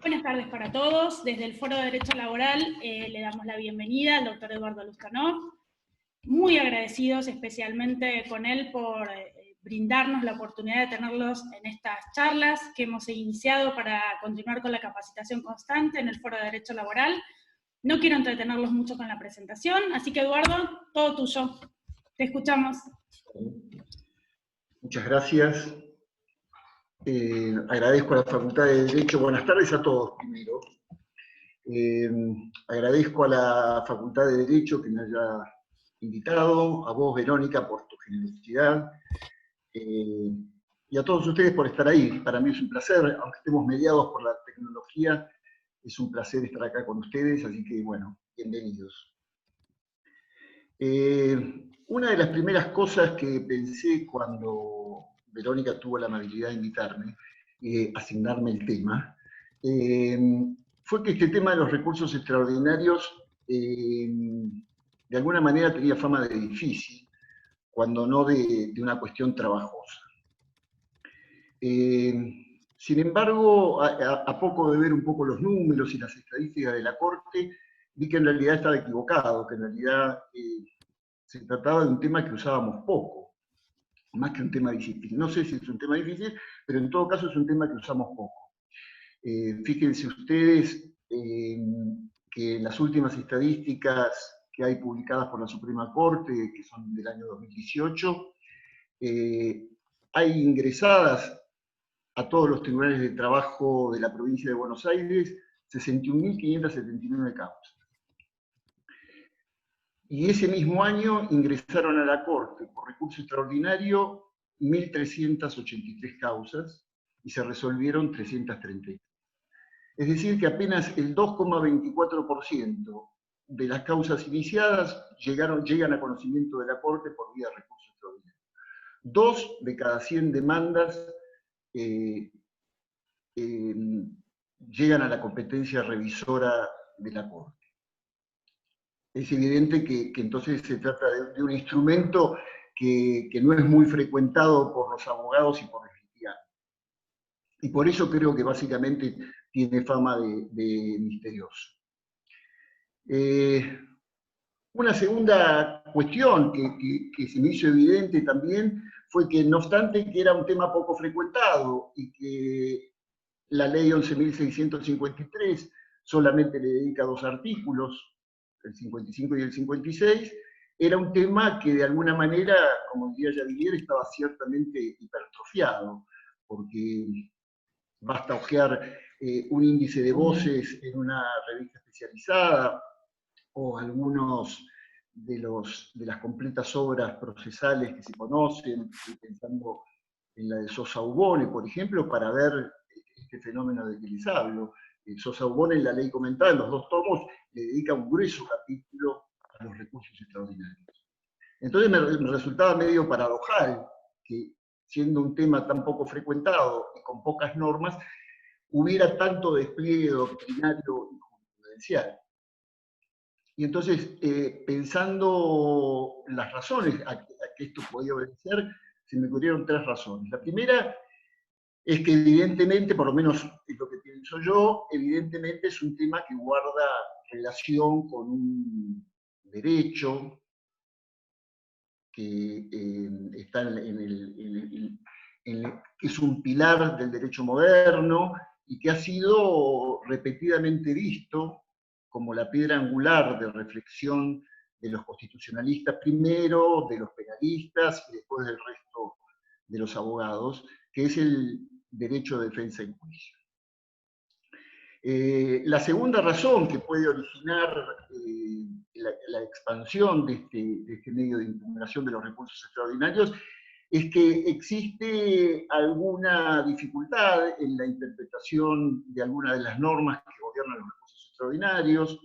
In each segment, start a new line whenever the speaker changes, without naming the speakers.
Buenas tardes para todos. Desde el Foro de Derecho Laboral le damos la bienvenida al doctor Eduardo Luscanov. Muy agradecidos especialmente con él por brindarnos la oportunidad de tenerlos en estas charlas que hemos iniciado para continuar con la capacitación constante en el Foro de Derecho Laboral. No quiero entretenerlos mucho con la presentación, así que Eduardo, todo tuyo. Te escuchamos.
Muchas gracias. Agradezco a la Facultad de Derecho. Buenas tardes a todos primero. Agradezco a la Facultad de Derecho que me haya invitado, a vos, Verónica, por tu generosidad, y a todos ustedes por estar ahí. Para mí es un placer, aunque estemos mediados por la tecnología, es un placer estar acá con ustedes, así que, bueno, bienvenidos. Una de las primeras cosas que pensé cuando Verónica tuvo la amabilidad de invitarme, asignarme el tema, fue que este tema de los recursos extraordinarios de alguna manera tenía fama de difícil, cuando no de una cuestión trabajosa. Sin embargo, a poco de ver un poco los números y las estadísticas de la Corte, vi que en realidad estaba equivocado, que en realidad se trataba de un tema que usábamos poco, más que un tema difícil. No sé si es un tema difícil, pero en todo caso es un tema que usamos poco. Fíjense ustedes que en las últimas estadísticas que hay publicadas por la Suprema Corte, que son del año 2018, hay ingresadas a todos los tribunales de trabajo de la provincia de Buenos Aires 61.579 causas. Y ese mismo año ingresaron a la Corte por recurso extraordinario 1.383 causas y se resolvieron 333. Es decir, que apenas el 2,24% de las causas iniciadas llegan a conocimiento de la Corte por vía de recurso extraordinario. 2 de cada 100 demandas llegan a la competencia revisora de la Corte. Es evidente que entonces se trata de un instrumento que no es muy frecuentado por los abogados y por los litigantes. Y por eso creo que básicamente tiene fama de misterioso. Una segunda cuestión que se me hizo evidente también fue que, no obstante que era un tema poco frecuentado y que la ley 11.653 solamente le dedica 2 artículos, el 55 y el 56, era un tema que de alguna manera, como diría Javier, estaba ciertamente hipertrofiado, porque basta hojear un índice de voces en una revista especializada, o algunos de las completas obras procesales que se conocen, estoy pensando en la de Sosa Ubone, por ejemplo, para ver este fenómeno de que les hablo. Sosa Ubone, en la ley comentada, en los 2 tomos, le dedica un grueso capítulo a los recursos extraordinarios. Entonces me resultaba medio paradojal que, siendo un tema tan poco frecuentado y con pocas normas, hubiera tanto despliegue doctrinario y jurisprudencial. Y entonces, pensando las razones a que esto podía obedecer, se me ocurrieron 3 razones. La primera es que evidentemente, por lo menos es lo que pienso yo, evidentemente es un tema que guarda relación con un derecho que está que es un pilar del derecho moderno y que ha sido repetidamente visto como la piedra angular de reflexión de los constitucionalistas primero, de los penalistas y después del resto de los abogados, que es el derecho de defensa en juicio. La segunda razón que puede originar la expansión de este medio de impugnación de los recursos extraordinarios es que existe alguna dificultad en la interpretación de algunas de las normas que gobiernan los recursos extraordinarios.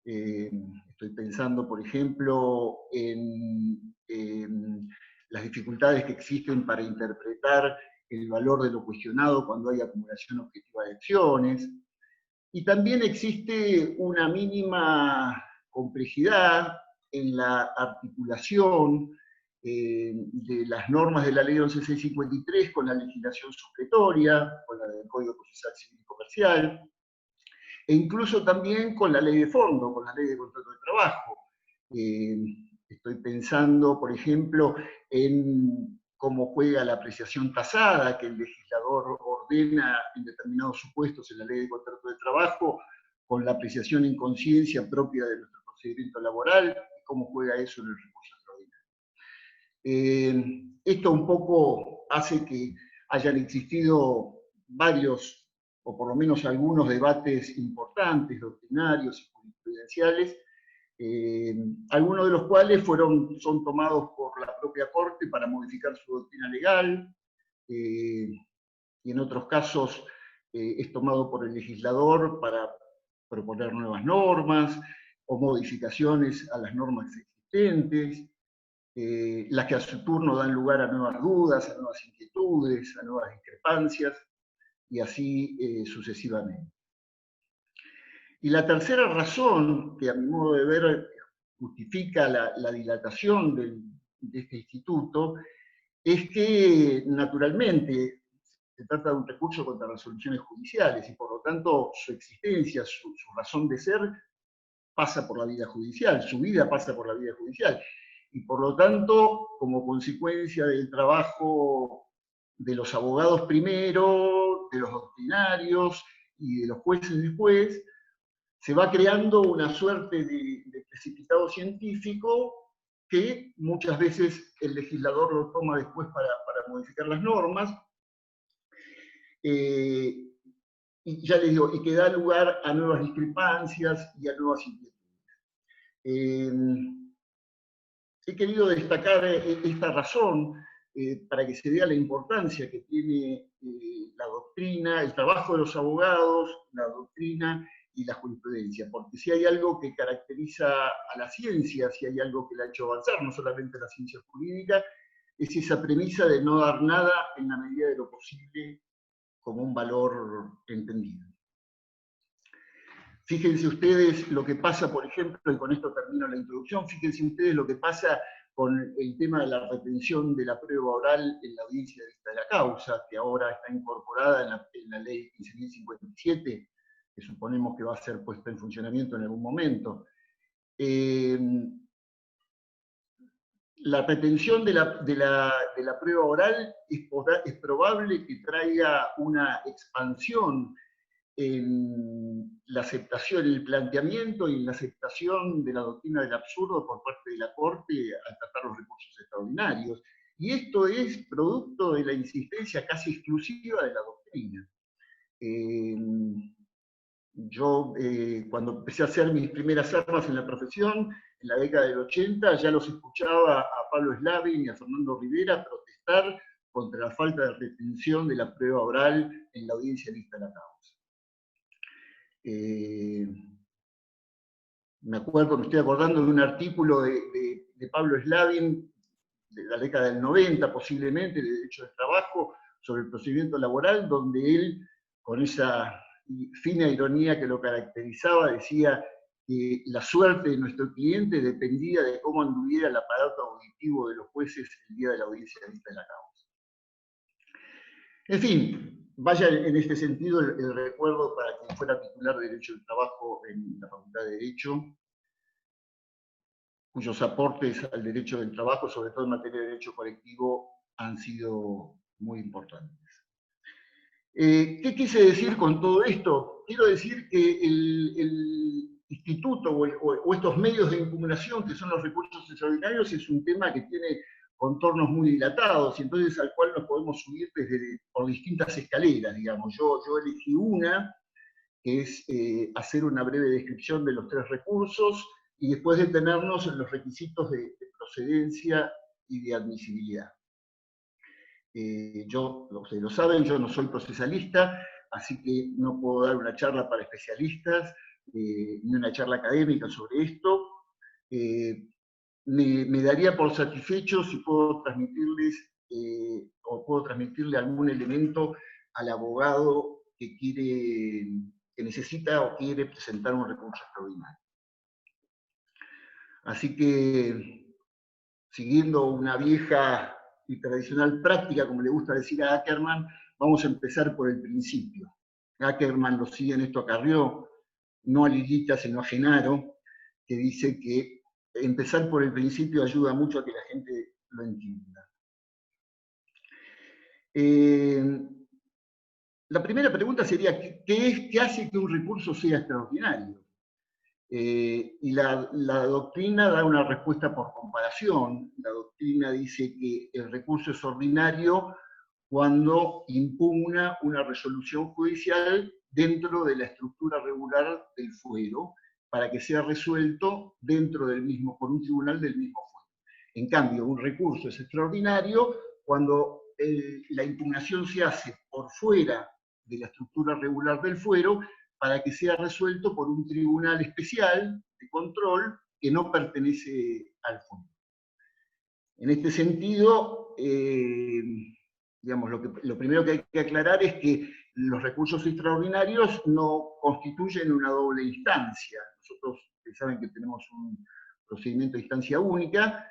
Estoy pensando, por ejemplo, en las dificultades que existen para interpretar el valor de lo cuestionado cuando hay acumulación objetiva de acciones. Y también existe una mínima complejidad en la articulación de las normas de la ley 11.653 con la legislación supletoria, con la del Código Procesal Civil y parcial, e incluso también con la ley de fondo, con la ley de contrato de trabajo. Estoy pensando, por ejemplo, en cómo juega la apreciación tasada, que el legislador ordena en determinados supuestos en la ley de contrato de trabajo, con la apreciación en conciencia propia de nuestro procedimiento laboral, y cómo juega eso en el recurso extraordinario. Esto un poco hace que hayan existido varios, o por lo menos algunos debates importantes, doctrinarios y jurisprudenciales, algunos de los cuales son tomados por la propia Corte para modificar su doctrina legal, y en otros casos es tomado por el legislador para proponer nuevas normas o modificaciones a las normas existentes, las que a su turno dan lugar a nuevas dudas, a nuevas inquietudes, a nuevas discrepancias, y así sucesivamente. Y la tercera razón, que a mi modo de ver justifica la dilatación de este instituto, es que naturalmente se trata de un recurso contra resoluciones judiciales y por lo tanto su existencia, su razón de ser, pasa por la vida judicial, su vida pasa por la vida judicial. Y por lo tanto, como consecuencia del trabajo de los abogados primero, de los doctrinarios y de los jueces después, se va creando una suerte de precipitado científico que muchas veces el legislador lo toma después para modificar las normas, y ya les digo, y que da lugar a nuevas discrepancias y a nuevas inquietudes. He querido destacar esta razón para que se vea la importancia que tiene la doctrina, el trabajo de los abogados, la doctrina y la jurisprudencia, porque si hay algo que caracteriza a la ciencia, si hay algo que la ha hecho avanzar, no solamente la ciencia jurídica, es esa premisa de no dar nada en la medida de lo posible como un valor entendido. Fíjense ustedes lo que pasa, por ejemplo, y con esto termino la introducción, fíjense ustedes lo que pasa con el tema de la retención de la prueba oral en la audiencia de vista de la causa, que ahora está incorporada en la ley 15.057, que suponemos que va a ser puesta en funcionamiento en algún momento. La retención de la prueba oral es probable que traiga una expansión en la aceptación, el planteamiento y en la aceptación de la doctrina del absurdo por parte de la Corte al tratar los recursos extraordinarios. Y esto es producto de la insistencia casi exclusiva de la doctrina. Yo, cuando empecé a hacer mis primeras armas en la profesión, en la década del 80, ya los escuchaba a Pablo Slavin y a Fernando Rivera protestar contra la falta de retención de la prueba oral en la audiencia de vista de la causa. Me acuerdo, me estoy acordando de un artículo de Pablo Slavin, de la década del 90 posiblemente, de Derecho del Trabajo, sobre el procedimiento laboral, donde él, con esa fina ironía que lo caracterizaba, decía que la suerte de nuestro cliente dependía de cómo anduviera el aparato auditivo de los jueces el día de la audiencia de vista de la causa. En fin, vaya en este sentido el recuerdo para quien fuera titular de Derecho del Trabajo en la Facultad de Derecho, cuyos aportes al derecho del trabajo, sobre todo en materia de derecho colectivo, han sido muy importantes. ¿Qué quise decir con todo esto? Quiero decir que el instituto o estos medios de impugnación, que son los recursos extraordinarios, es un tema que tiene contornos muy dilatados, y entonces al cual nos podemos subir por distintas escaleras, digamos. Yo elegí una, que es hacer una breve descripción de los tres recursos, y después detenernos en los requisitos de procedencia y de admisibilidad. Ustedes lo saben, yo no soy procesalista, así que no puedo dar una charla para especialistas, ni una charla académica sobre esto. Me daría por satisfecho si puedo transmitirles, o puedo transmitirle algún elemento al abogado que necesita o quiere presentar un recurso extraordinario. Así que, siguiendo una vieja y tradicional práctica, como le gusta decir a Ackerman, vamos a empezar por el principio. Ackerman lo sigue en esto a Carrió, no a Lilita, sino a Genaro, que dice que empezar por el principio ayuda mucho a que la gente lo entienda. La primera pregunta sería, ¿qué hace que un recurso sea extraordinario? Y la doctrina da una respuesta por comparación. La doctrina dice que el recurso es ordinario cuando impugna una resolución judicial dentro de la estructura regular del fuero, para que sea resuelto dentro del mismo, por un tribunal del mismo fuero. En cambio, un recurso es extraordinario cuando la impugnación se hace por fuera de la estructura regular del fuero, para que sea resuelto por un tribunal especial de control que no pertenece al fuero. En este sentido, digamos, lo primero que hay que aclarar es que los recursos extraordinarios no constituyen una doble instancia. Nosotros, saben que tenemos un procedimiento de instancia única,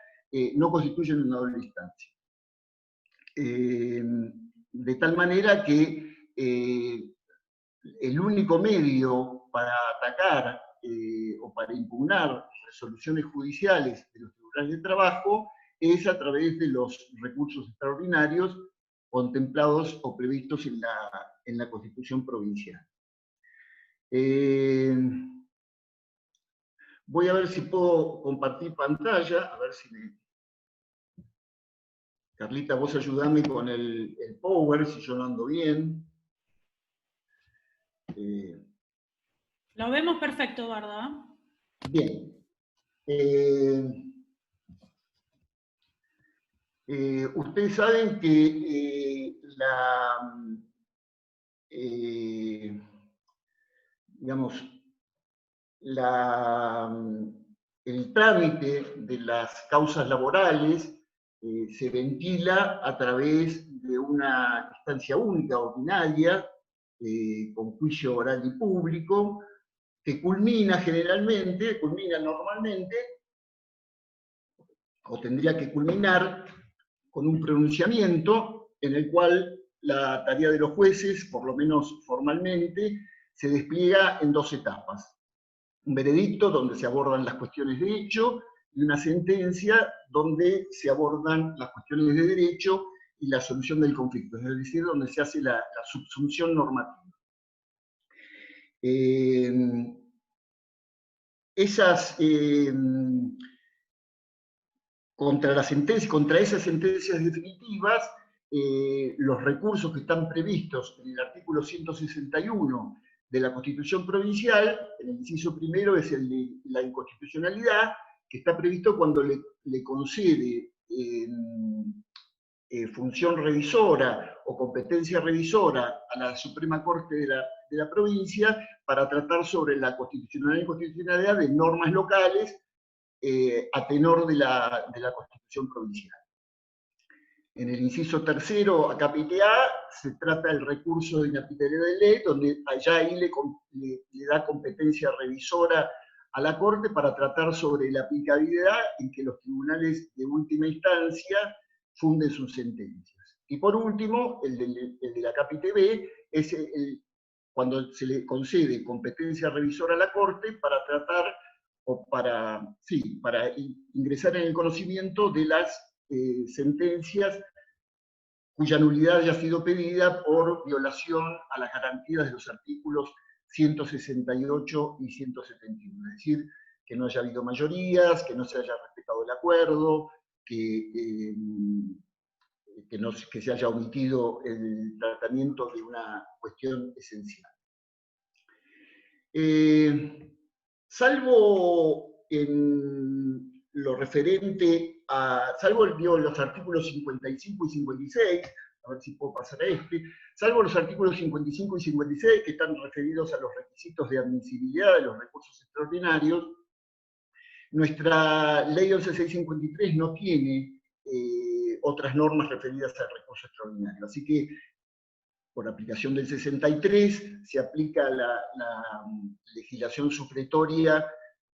no constituyen una doble instancia. De tal manera que el único medio para atacar o para impugnar resoluciones judiciales de los tribunales de trabajo es a través de los recursos extraordinarios contemplados o previstos en la Constitución provincial. Voy a ver si puedo compartir pantalla, a ver si me... Carlita, vos ayudame con el power, si yo no ando bien.
Lo vemos perfecto, Eduardo.
Bien. Ustedes saben que el trámite de las causas laborales se ventila a través de una instancia única, ordinaria, con juicio oral y público, que culmina normalmente, o tendría que culminar, con un pronunciamiento en el cual la tarea de los jueces, por lo menos formalmente, se despliega en dos etapas. Un veredicto donde se abordan las cuestiones de hecho y una sentencia donde se abordan las cuestiones de derecho y la solución del conflicto, es decir, donde se hace la subsunción normativa. Contra esas sentencias definitivas, los recursos que están previstos en el artículo 161 de la Constitución Provincial, el inciso primero es el de la inconstitucionalidad, que está previsto cuando le concede función revisora o competencia revisora a la Suprema Corte de la provincia para tratar sobre la constitucionalidad e inconstitucionalidad de normas locales a tenor de la Constitución Provincial. En el inciso tercero, a capítulo A, se trata del recurso de inaplicabilidad de ley, donde allá ahí le da competencia revisora a la Corte para tratar sobre la aplicabilidad en que los tribunales de última instancia funden sus sentencias. Y por último, el de la capítulo B, es cuando se le concede competencia revisora a la Corte para tratar o para ingresar en el conocimiento de las sentencias cuya nulidad haya sido pedida por violación a las garantías de los artículos 168 y 171. Es decir, que no haya habido mayorías, que no se haya respetado el acuerdo, que se haya omitido el tratamiento de una cuestión esencial. Salvo en lo referente a, salvo los artículos 55 y 56, a ver si puedo pasar a salvo los artículos 55 y 56 que están referidos a los requisitos de admisibilidad de los recursos extraordinarios, nuestra ley 11.653 no tiene otras normas referidas al recurso extraordinario. Así que, por aplicación del 63, se aplica la legislación supletoria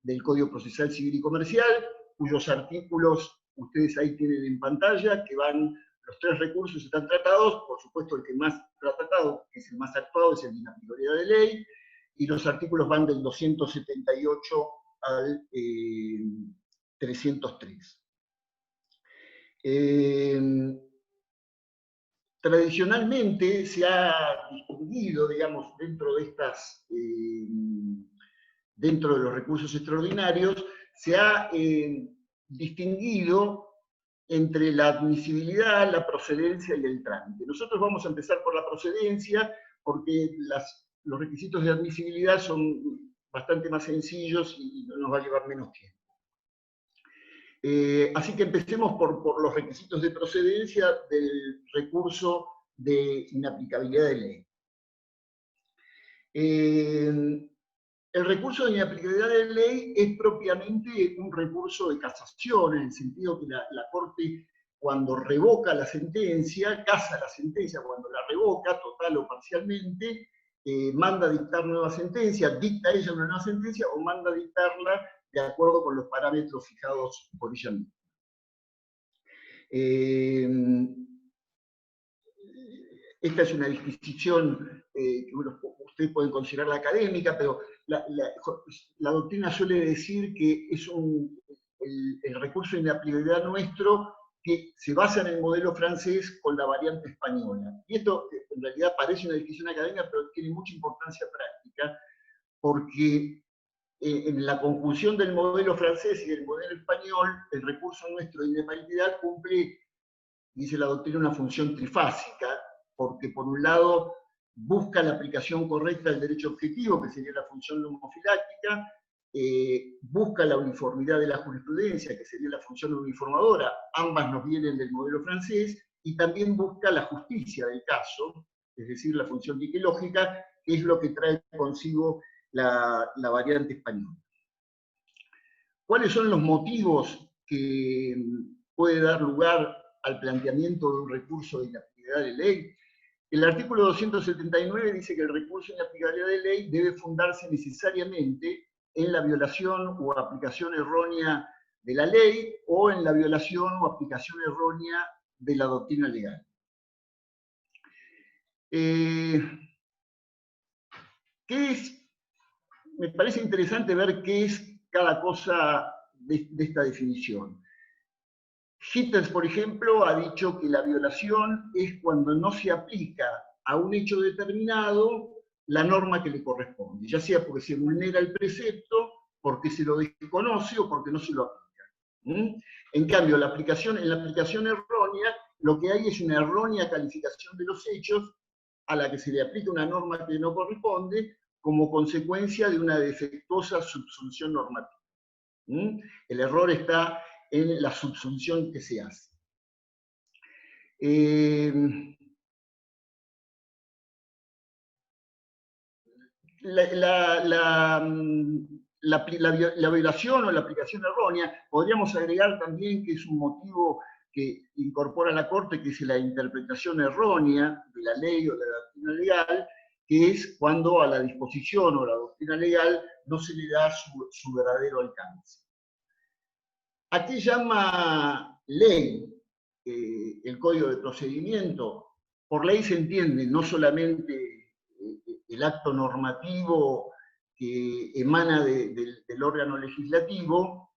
del Código Procesal Civil y Comercial, cuyos artículos ustedes ahí tienen en pantalla, que van los tres recursos están tratados, por supuesto el que más está tratado, que es el más actuado, es el de inaplicabilidad de ley, y los artículos van del 278 al 303. Tradicionalmente se ha distinguido, digamos, dentro de los recursos extraordinarios, se ha distinguido entre la admisibilidad, la procedencia y el trámite. Nosotros vamos a empezar por la procedencia, porque los requisitos de admisibilidad son bastante más sencillos y nos va a llevar menos tiempo. Así que empecemos por los requisitos de procedencia del recurso de inaplicabilidad de ley. El recurso de inaplicabilidad de ley es propiamente un recurso de casación, en el sentido que la Corte, cuando revoca la sentencia, casa la sentencia, cuando la revoca, total o parcialmente, manda a dictar nueva sentencia, dicta ella una nueva sentencia o manda a dictarla de acuerdo con los parámetros fijados por ella misma. Esta es una disquisición que ustedes pueden considerarla académica, pero la doctrina suele decir que es el recurso de inaplicabilidad nuestro que se basa en el modelo francés con la variante española. Y esto en realidad parece una disquisición académica, pero tiene mucha importancia práctica, porque en la conjunción del modelo francés y del modelo español, el recurso nuestro de inaplicabilidad cumple, dice la doctrina, una función trifásica, porque por un lado busca la aplicación correcta del derecho objetivo, que sería la función nomofiláctica, busca la uniformidad de la jurisprudencia, que sería la función uniformadora, ambas nos vienen del modelo francés, y también busca la justicia del caso, es decir, la función diquelógica, que es lo que trae consigo la variante española. ¿Cuáles son los motivos que puede dar lugar al planteamiento de un recurso de inaplicabilidad de ley? El artículo 279 dice que el recurso de inaplicabilidad de ley debe fundarse necesariamente en la violación o aplicación errónea de la ley o en la violación o aplicación errónea de la doctrina legal. Me parece interesante ver qué es cada cosa de esta definición. Hitters, por ejemplo, ha dicho que la violación es cuando no se aplica a un hecho determinado la norma que le corresponde, ya sea porque se vulnera el precepto, porque se lo desconoce o porque no se lo aplica. En cambio, en la aplicación errónea, lo que hay es una errónea calificación de los hechos a la que se le aplica una norma que no corresponde como consecuencia de una defectuosa subsunción normativa. El error está en la subsunción que se hace. La violación o la aplicación errónea, podríamos agregar también que es un motivo que incorpora la Corte, que es la interpretación errónea de la ley o de la doctrina legal, que es cuando a la disposición o a la doctrina legal no se le da su verdadero alcance. ¿A qué llama ley el Código de Procedimiento? Por ley se entiende no solamente el acto normativo que emana del órgano legislativo,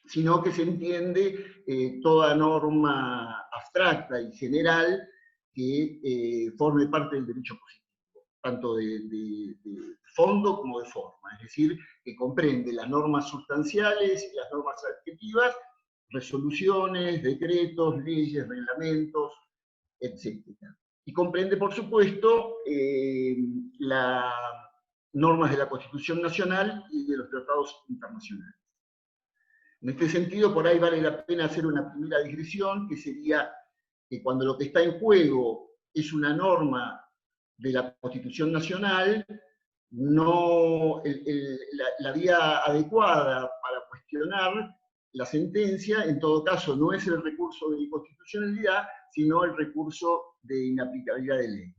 sino que se entiende toda norma abstracta y general que forme parte del derecho positivo, tanto de fondo como de forma, es decir, que comprende las normas sustanciales y las normas adjetivas, resoluciones, decretos, leyes, reglamentos, etc. Y comprende, por supuesto, las normas de la Constitución Nacional y de los tratados internacionales. En este sentido, por ahí vale la pena hacer una primera digresión, que sería que cuando lo que está en juego es una norma de la Constitución Nacional, la vía adecuada para cuestionar la sentencia, en todo caso, no es el recurso de inconstitucionalidad, sino el recurso de inaplicabilidad de ley.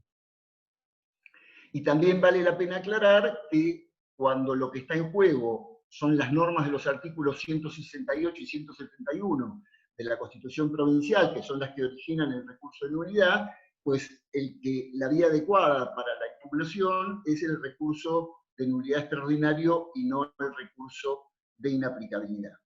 Y también vale la pena aclarar que cuando lo que está en juego son las normas de los artículos 168 y 171 de la Constitución provincial, que son las que originan el recurso de nulidad, pues la vía adecuada para la impugnación es el recurso de nulidad extraordinario y no el recurso de inaplicabilidad.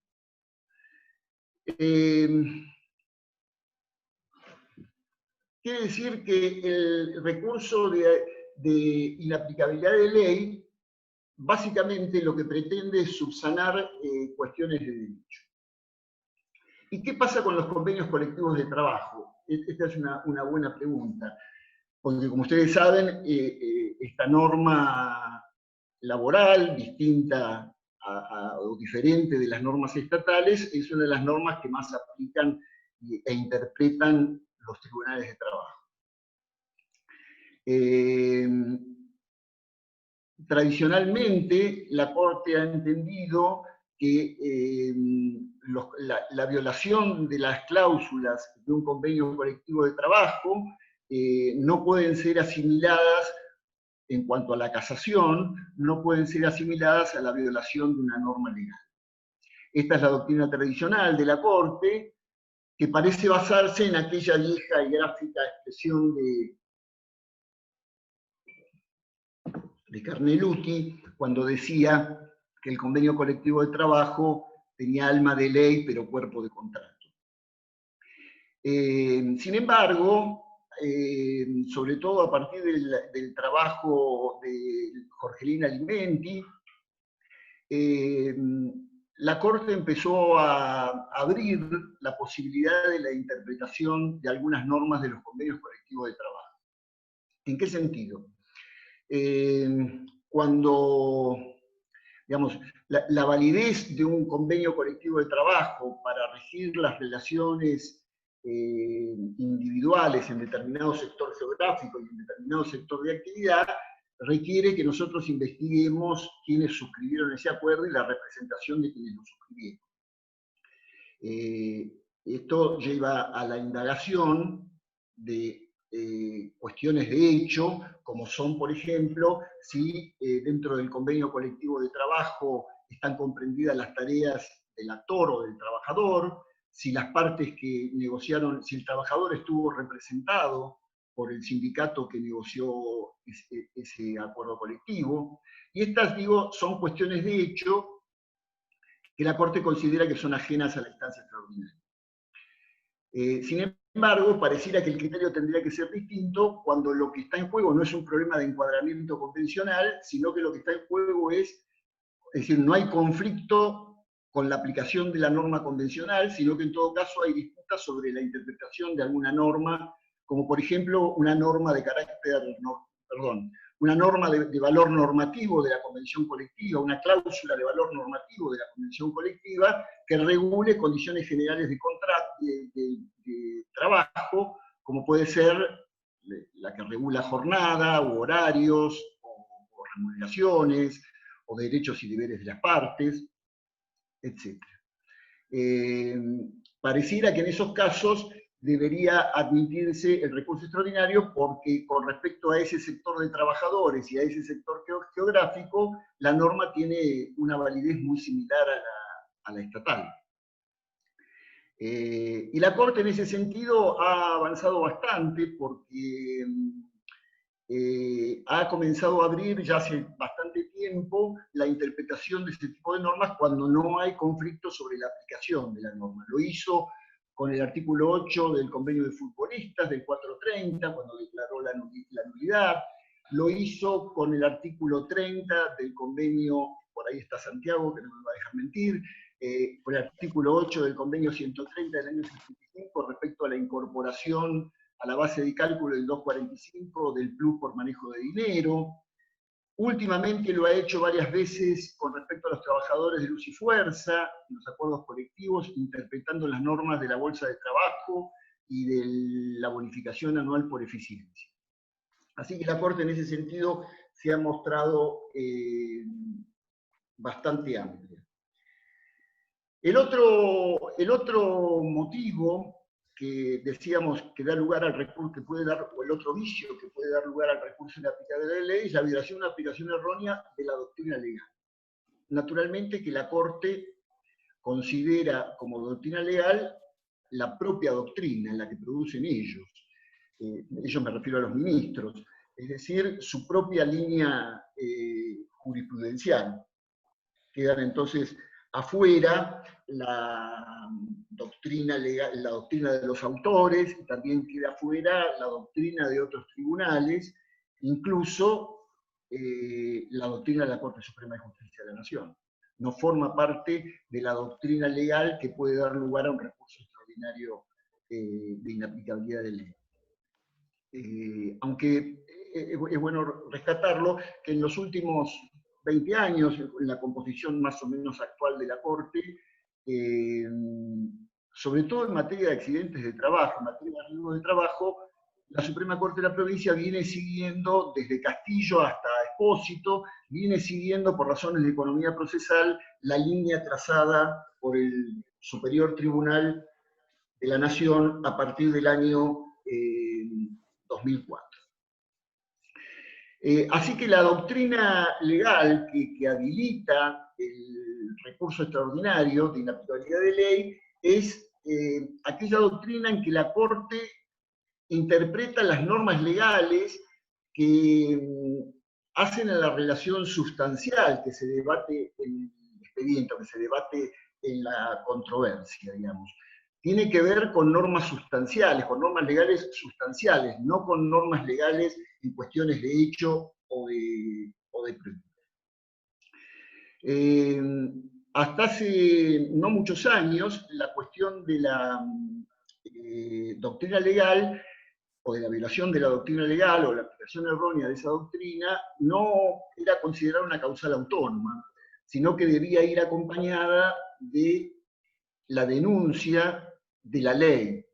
Quiere decir que el recurso de inaplicabilidad de ley básicamente lo que pretende es subsanar cuestiones de derecho. ¿Y qué pasa con los convenios colectivos de trabajo? Esta es una buena pregunta, porque como ustedes saben, esta norma laboral, distinta o diferente de las normas estatales, es una de las normas que más aplican e interpretan los tribunales de trabajo. Tradicionalmente, la Corte ha entendido que la violación de las cláusulas de un convenio colectivo de trabajo no pueden ser asimiladas, en cuanto a la casación, no pueden ser asimiladas a la violación de una norma legal. Esta es la doctrina tradicional de la Corte, que parece basarse en aquella vieja y gráfica expresión de Carneluti, cuando decía que el convenio colectivo de trabajo tenía alma de ley, pero cuerpo de contrato. Sin embargo, sobre todo a partir del trabajo de Jorgelina Alimenti, la Corte empezó a abrir la posibilidad de la interpretación de algunas normas de los convenios colectivos de trabajo. ¿En qué sentido? Cuando, digamos, la validez de un convenio colectivo de trabajo para regir las relaciones individuales en determinado sector geográfico y en determinado sector de actividad, requiere que nosotros investiguemos quiénes suscribieron ese acuerdo y la representación de quienes lo suscribieron. Esto lleva a la indagación de cuestiones de hecho, como son, por ejemplo, si dentro del convenio colectivo de trabajo están comprendidas las tareas del actor o del trabajador, si las partes que negociaron, si el trabajador estuvo representado por el sindicato que negoció ese acuerdo colectivo. Y estas, digo, son cuestiones de hecho que la Corte considera que son ajenas a la instancia extraordinaria. Sin embargo, pareciera que el criterio tendría que ser distinto cuando lo que está en juego no es un problema de encuadramiento convencional, sino que lo que está en juego es decir, no hay conflicto con la aplicación de la norma convencional, sino que en todo caso hay disputas sobre la interpretación de alguna norma, como por ejemplo una norma de carácter, una norma de valor normativo de la convención colectiva, una cláusula de valor normativo de la convención colectiva que regule condiciones generales de trabajo, como puede ser la que regula jornada, u horarios, o remuneraciones, o derechos y deberes de las partes, etc. Pareciera que en esos casos debería admitirse el recurso extraordinario porque con respecto a ese sector de trabajadores y a ese sector geográfico, la norma tiene una validez muy similar a la estatal. Y la Corte en ese sentido ha avanzado bastante porque ha comenzado a abrir ya hace bastante tiempo la interpretación de este tipo de normas cuando no hay conflicto sobre la aplicación de la norma. Lo hizo con el artículo 8 del convenio de futbolistas del 430, cuando declaró la nulidad. Lo hizo con el artículo 30 del convenio, por ahí está Santiago, que no me va a dejar mentir, por el artículo 8 del convenio 130 del año 75 respecto a la incorporación a la base de cálculo del 245 del plus por manejo de dinero. Últimamente lo ha hecho varias veces con respecto a los trabajadores de luz y fuerza, en los acuerdos colectivos, interpretando las normas de la bolsa de trabajo y de la bonificación anual por eficiencia. Así que la Corte en ese sentido se ha mostrado bastante amplia. El otro motivo que decíamos que da lugar al recurso, que puede dar, o el otro vicio que puede dar lugar al recurso inaplicable de la ley, es la violación de una aplicación errónea de la doctrina legal. Naturalmente que la Corte considera como doctrina legal la propia doctrina, la que producen ellos. Ellos me refiero a los ministros, es decir, su propia línea jurisprudencial. Quedan entonces afuera la doctrina legal, la doctrina de los autores, y también queda afuera la doctrina de otros tribunales, incluso la doctrina de la Corte Suprema de Justicia de la Nación. No forma parte de la doctrina legal que puede dar lugar a un recurso extraordinario de inaplicabilidad de ley. Aunque es bueno rescatarlo, que en los últimos 20 años, en la composición más o menos actual de la Corte, sobre todo en materia de accidentes de trabajo, en materia de riesgos de trabajo, la Suprema Corte de la provincia viene siguiendo, desde Castillo hasta Espósito, viene siguiendo por razones de economía procesal la línea trazada por el Superior Tribunal de la Nación a partir del año 2004. Así que la doctrina legal que habilita el recurso extraordinario de inaplicabilidad de ley es aquella doctrina en que la Corte interpreta las normas legales que hacen a la relación sustancial que se debate en el expediente, que se debate en la controversia, digamos. Tiene que ver con normas sustanciales, con normas legales sustanciales, no con normas legales en cuestiones de hecho o de proyecto. Hasta hace no muchos años, la cuestión de la doctrina legal, o de la violación de la doctrina legal, o la aplicación errónea de esa doctrina, no era considerada una causal autónoma, sino que debía ir acompañada de la denuncia de la ley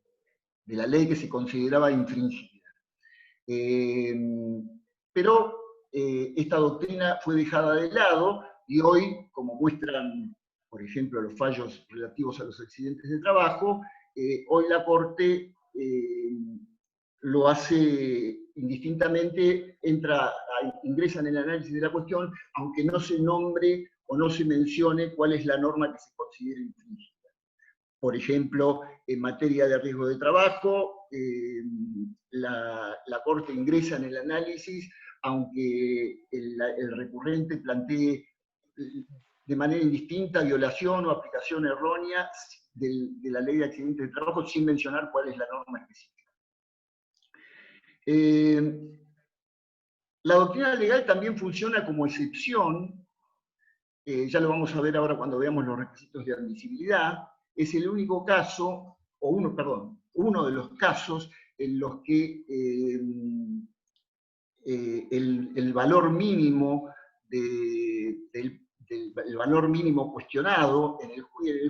que se consideraba infringida. Pero esta doctrina fue dejada de lado y hoy, como muestran, por ejemplo, los fallos relativos a los accidentes de trabajo, hoy la Corte lo hace indistintamente, ingresa en el análisis de la cuestión, aunque no se nombre o no se mencione cuál es la norma que se considera infringida. Por ejemplo, en materia de riesgo de trabajo, la Corte ingresa en el análisis, aunque el recurrente plantee de manera indistinta violación o aplicación errónea de la ley de accidentes de trabajo sin mencionar cuál es la norma específica. La doctrina legal también funciona como excepción, ya lo vamos a ver ahora cuando veamos los requisitos de admisibilidad. Es el único caso, uno de los casos en los que el valor mínimo el valor mínimo cuestionado en el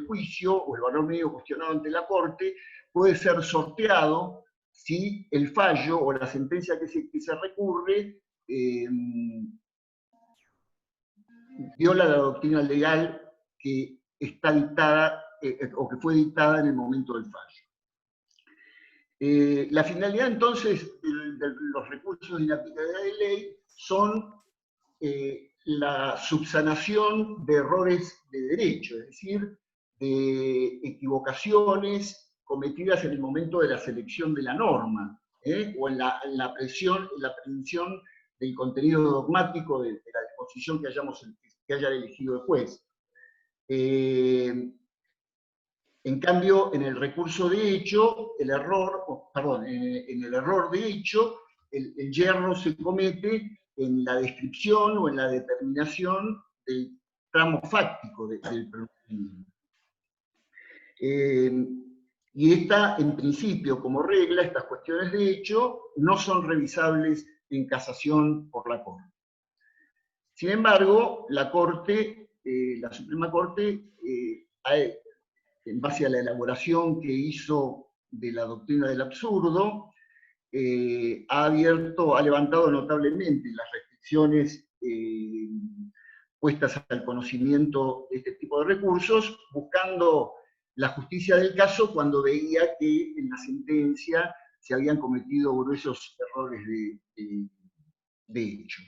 juicio, o el valor mínimo cuestionado ante la Corte, puede ser sorteado si el fallo o la sentencia que se recurre viola la doctrina legal que está dictada o que fue dictada en el momento del fallo. La finalidad entonces de los recursos de inaplicabilidad de ley son la subsanación de errores de derecho, es decir, de equivocaciones cometidas en el momento de la selección de la norma, o en la prevención del contenido dogmático de la disposición que haya elegido el juez. En cambio, en el recurso de hecho, en el error de hecho, el yerro se comete en la descripción o en la determinación del tramo fáctico del procedimiento. Y en principio, como regla, estas cuestiones de hecho no son revisables en casación por la Corte. Sin embargo, la Suprema Corte, en base a la elaboración que hizo de la doctrina del absurdo, ha levantado notablemente las restricciones puestas al conocimiento de este tipo de recursos, buscando la justicia del caso cuando veía que en la sentencia se habían cometido gruesos errores de hecho.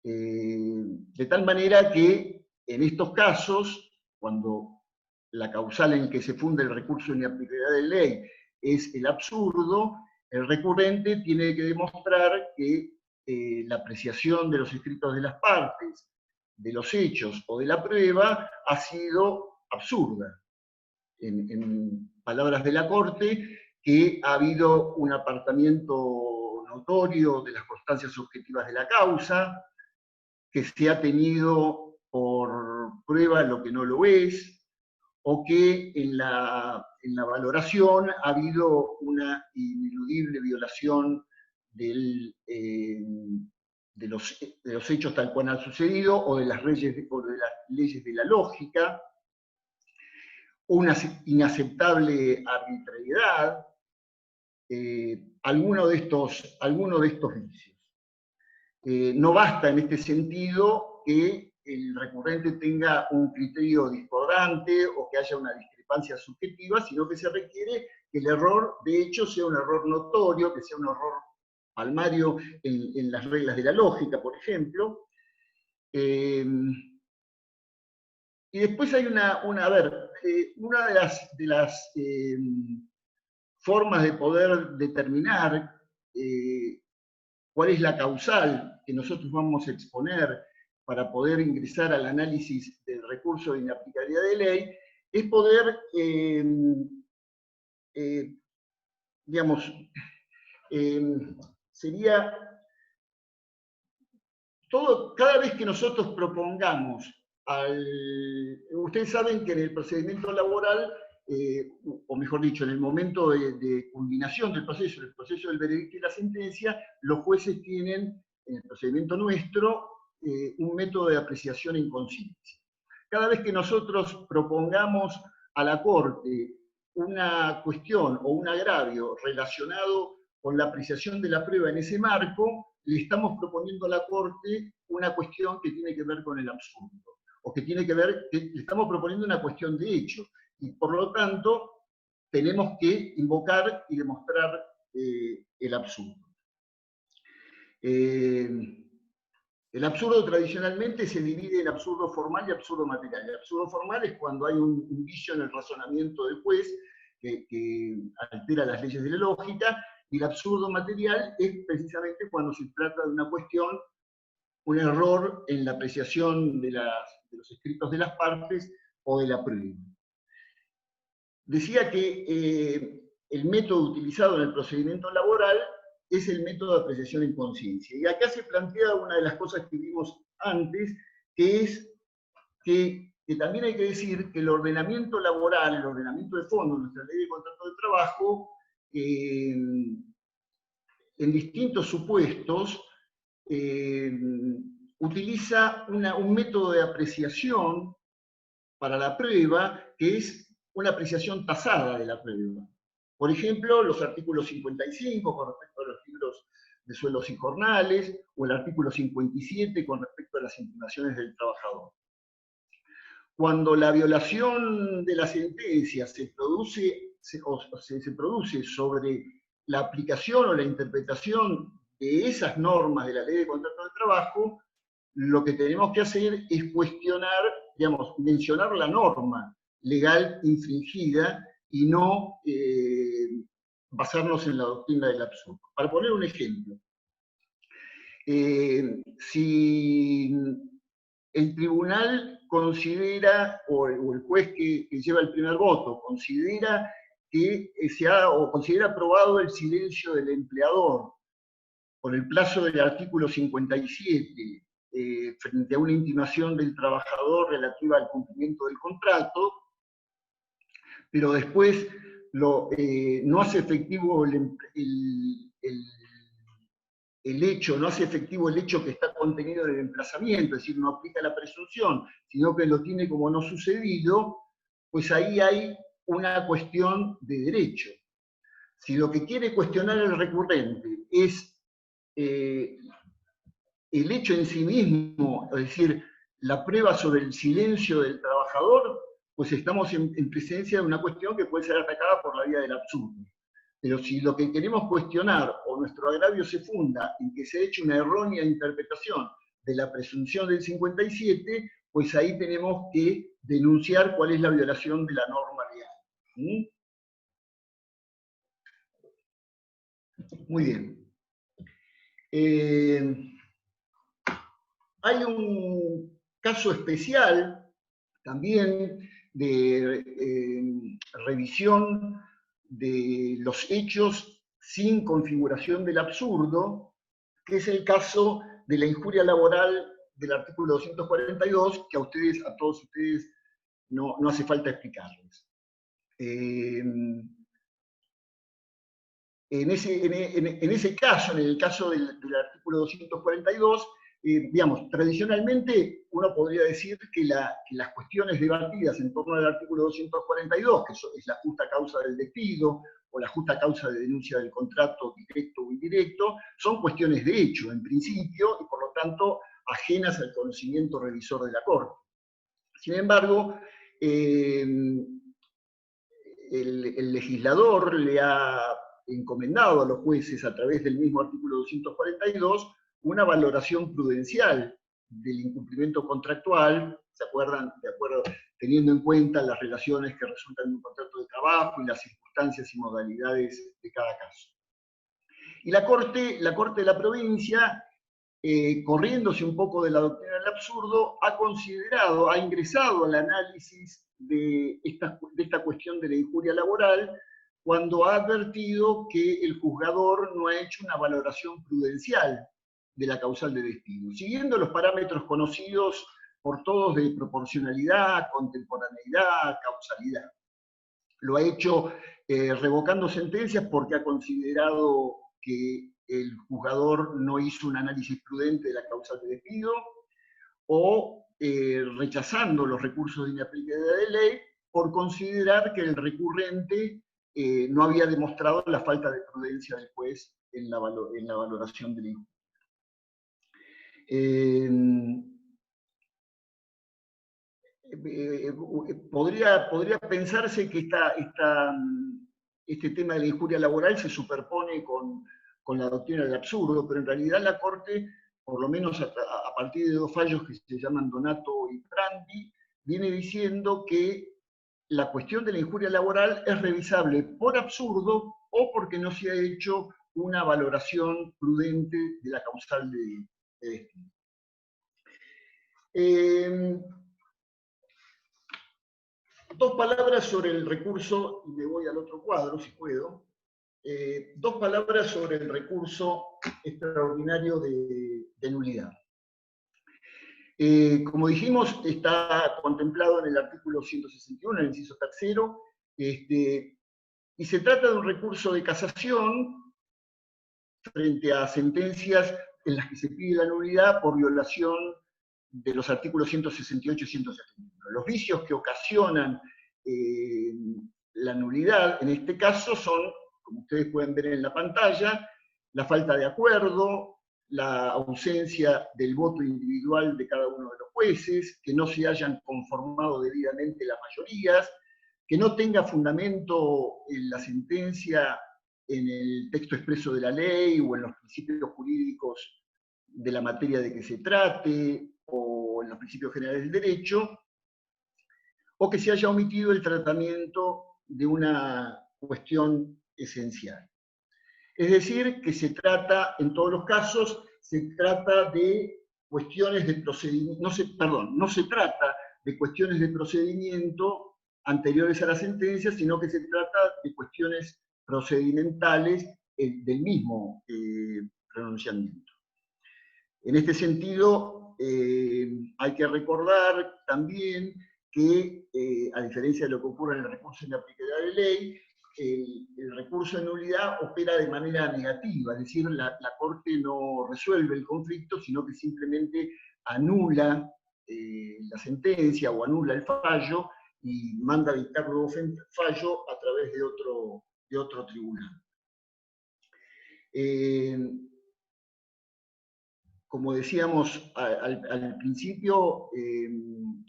De tal manera que en estos casos, cuando la causal en que se funda el recurso de inaplicabilidad de ley es el absurdo, el recurrente tiene que demostrar que la apreciación de los escritos de las partes, de los hechos o de la prueba ha sido absurda. En palabras de la Corte, que ha habido un apartamiento notorio de las constancias objetivas de la causa, que se ha tenido por prueba lo que no lo es, o que en la valoración ha habido una ineludible violación de los hechos tal cual han sucedido, o de las leyes de la lógica, una inaceptable arbitrariedad, alguno de estos vicios. No basta en este sentido que el recurrente tenga un criterio discordante o que haya una discrepancia subjetiva, sino que se requiere que el error, de hecho, sea un error notorio, que sea un error palmario en las reglas de la lógica, por ejemplo. Y después hay una de las formas de poder determinar cuál es la causal que nosotros vamos a exponer para poder ingresar al análisis del recurso de inaplicabilidad de ley, es poder, digamos, sería cada vez que nosotros propongamos ustedes saben que en el procedimiento laboral, o mejor dicho, en el momento de culminación del proceso, el proceso del veredicto y la sentencia, los jueces tienen, en el procedimiento nuestro, un método de apreciación en conciencia. Cada vez que nosotros propongamos a la Corte una cuestión o un agravio relacionado con la apreciación de la prueba en ese marco, le estamos proponiendo a la Corte una cuestión que tiene que ver con el absurdo, o que tiene que ver, que le estamos proponiendo una cuestión de hecho, y por lo tanto tenemos que invocar y demostrar el absurdo. El absurdo tradicionalmente se divide en absurdo formal y absurdo material. El absurdo formal es cuando hay un vicio en el razonamiento del juez que altera las leyes de la lógica, y el absurdo material es precisamente cuando se trata de una cuestión, un error en la apreciación de los escritos de las partes o de la prueba. Decía que el método utilizado en el procedimiento laboral es el método de apreciación en conciencia. Y acá se plantea una de las cosas que vimos antes, que es que también hay que decir que el ordenamiento laboral, el ordenamiento de fondo, nuestra ley de contrato de trabajo, en distintos supuestos, utiliza un método de apreciación para la prueba, que es una apreciación tasada de la prueba. Por ejemplo, los artículos 55 con respecto a los libros de sueldos y jornales, o el artículo 57 con respecto a las intimaciones del trabajador. Cuando la violación de la sentencia se produce sobre la aplicación o la interpretación de esas normas de la ley de contrato de trabajo, lo que tenemos que hacer es cuestionar, digamos, mencionar la norma legal infringida y no basarnos en la doctrina del absurdo. Para poner un ejemplo, si el tribunal considera, o el juez que lleva el primer voto, considera que considera aprobado el silencio del empleador por el plazo del artículo 57 frente a una intimación del trabajador relativa al cumplimiento del contrato, pero después no hace efectivo el hecho, no hace efectivo el hecho que está contenido en el emplazamiento, es decir, no aplica la presunción, sino que lo tiene como no sucedido, pues ahí hay una cuestión de derecho. Si lo que quiere cuestionar el recurrente es el hecho en sí mismo, es decir, la prueba sobre el silencio del trabajador, pues estamos en presencia de una cuestión que puede ser atacada por la vía del absurdo. Pero si lo que queremos cuestionar o nuestro agravio se funda en que se ha hecho una errónea interpretación de la presunción del 57, pues ahí tenemos que denunciar cuál es la violación de la norma legal. Muy bien. Hay un caso especial también de revisión de los hechos sin configuración del absurdo, que es el caso de la injuria laboral del artículo 242, que a todos ustedes no hace falta explicarles. En ese caso, en el caso del artículo 242, digamos, tradicionalmente uno podría decir que las cuestiones debatidas en torno al artículo 242, que es la justa causa del despido o la justa causa de denuncia del contrato directo o indirecto, son cuestiones de hecho, en principio, y por lo tanto ajenas al conocimiento revisor de la Corte. Sin embargo, el legislador le ha encomendado a los jueces, a través del mismo artículo 242, una valoración prudencial del incumplimiento contractual, ¿se acuerdan? De acuerdo, teniendo en cuenta las relaciones que resultan de un contrato de trabajo y las circunstancias y modalidades de cada caso. Y la Corte de la provincia, corriéndose un poco de la doctrina del absurdo, ha ingresado al análisis de esta cuestión de la injuria laboral, cuando ha advertido que el juzgador no ha hecho una valoración prudencial de la causal de despido, siguiendo los parámetros conocidos por todos de proporcionalidad, contemporaneidad, causalidad. Lo ha hecho revocando sentencias porque ha considerado que el juzgador no hizo un análisis prudente de la causal de despido, o rechazando los recursos de inaplicabilidad de ley por considerar que el recurrente no había demostrado la falta de prudencia del juez en la valoración del injuria. Podría pensarse que este tema de la injuria laboral se superpone con la doctrina del absurdo, pero en realidad la Corte, por lo menos a partir de dos fallos que se llaman Donato y Prandi, viene diciendo que la cuestión de la injuria laboral es revisable por absurdo o porque no se ha hecho una valoración prudente de la causal de despido. Dos palabras sobre el recurso, y me voy al otro cuadro si puedo. Dos palabras sobre el recurso extraordinario de nulidad. Como dijimos, está contemplado en el artículo 161, en el inciso tercero, y se trata de un recurso de casación frente a sentencias en las que se pide la nulidad por violación de los artículos 168 y 171. Los vicios que ocasionan la nulidad, en este caso, son, como ustedes pueden ver en la pantalla, la falta de acuerdo, la ausencia del voto individual de cada uno de los jueces, que no se hayan conformado debidamente las mayorías, que no tenga fundamento en la sentencia en el texto expreso de la ley o en los principios jurídicos de la materia de que se trate, o en los principios generales del derecho, o que se haya omitido el tratamiento de una cuestión esencial. Es decir, que se trata, en todos los casos, se trata de cuestiones de procedimiento, no se trata de cuestiones de procedimiento anteriores a la sentencia, sino que se trata de cuestiones procedimentales del mismo pronunciamiento. En este sentido, hay que recordar también que, a diferencia de lo que ocurre en el recurso de inaplicabilidad de ley, el recurso de nulidad opera de manera negativa, es decir, la Corte no resuelve el conflicto, sino que simplemente anula la sentencia o anula el fallo y manda a dictar nuevo fallo a través de otro tribunal. Como decíamos al principio,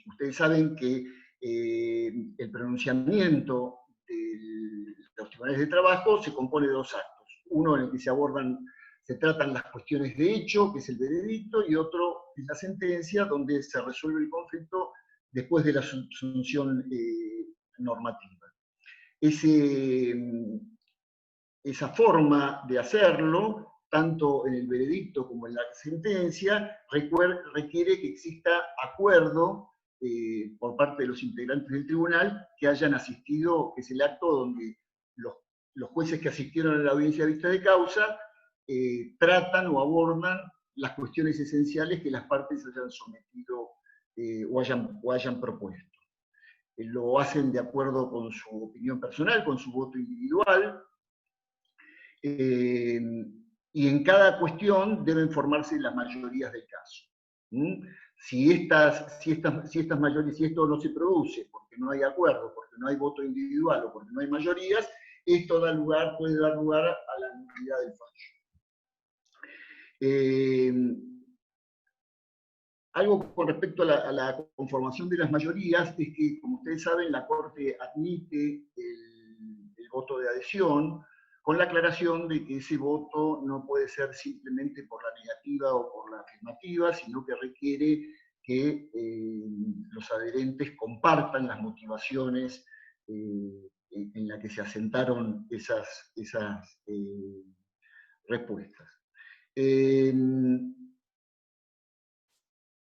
ustedes saben que el pronunciamiento de los tribunales de trabajo se compone de dos actos. Uno en el que se tratan las cuestiones de hecho, que es el veredicto, y otro es la sentencia donde se resuelve el conflicto después de la asunción normativa. Esa forma de hacerlo, tanto en el veredicto como en la sentencia, requiere que exista acuerdo por parte de los integrantes del tribunal que hayan asistido, que es el acto donde los jueces que asistieron a la audiencia de vista de causa tratan o abordan las cuestiones esenciales que las partes hayan sometido o hayan propuesto. Lo hacen de acuerdo con su opinión personal, con su voto individual, y en cada cuestión deben formarse las mayorías del caso. Si esto no se produce porque no hay acuerdo, porque no hay voto individual o porque no hay mayorías, esto puede dar lugar a la nulidad del fallo. Algo con respecto a la conformación de las mayorías es que, como ustedes saben, la Corte admite el voto de adhesión, con la aclaración de que ese voto no puede ser simplemente por la negativa o por la afirmativa, sino que requiere que los adherentes compartan las motivaciones en las que se asentaron esas respuestas.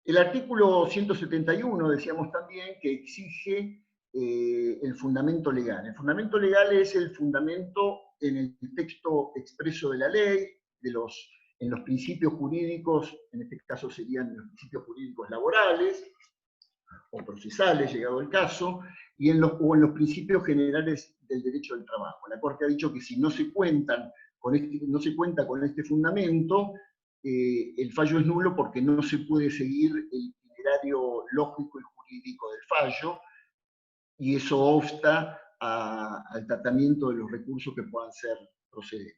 El artículo 171, decíamos también, que exige el fundamento legal. El fundamento legal es el fundamento en el texto expreso de la ley, en los principios jurídicos, en este caso serían los principios jurídicos laborales o procesales, llegado el caso, o en los principios generales del derecho del trabajo. La Corte ha dicho que si no se cuenta con este fundamento, el fallo es nulo porque no se puede seguir el itinerario lógico y jurídico del fallo, y eso obsta al tratamiento de los recursos que puedan ser procedentes.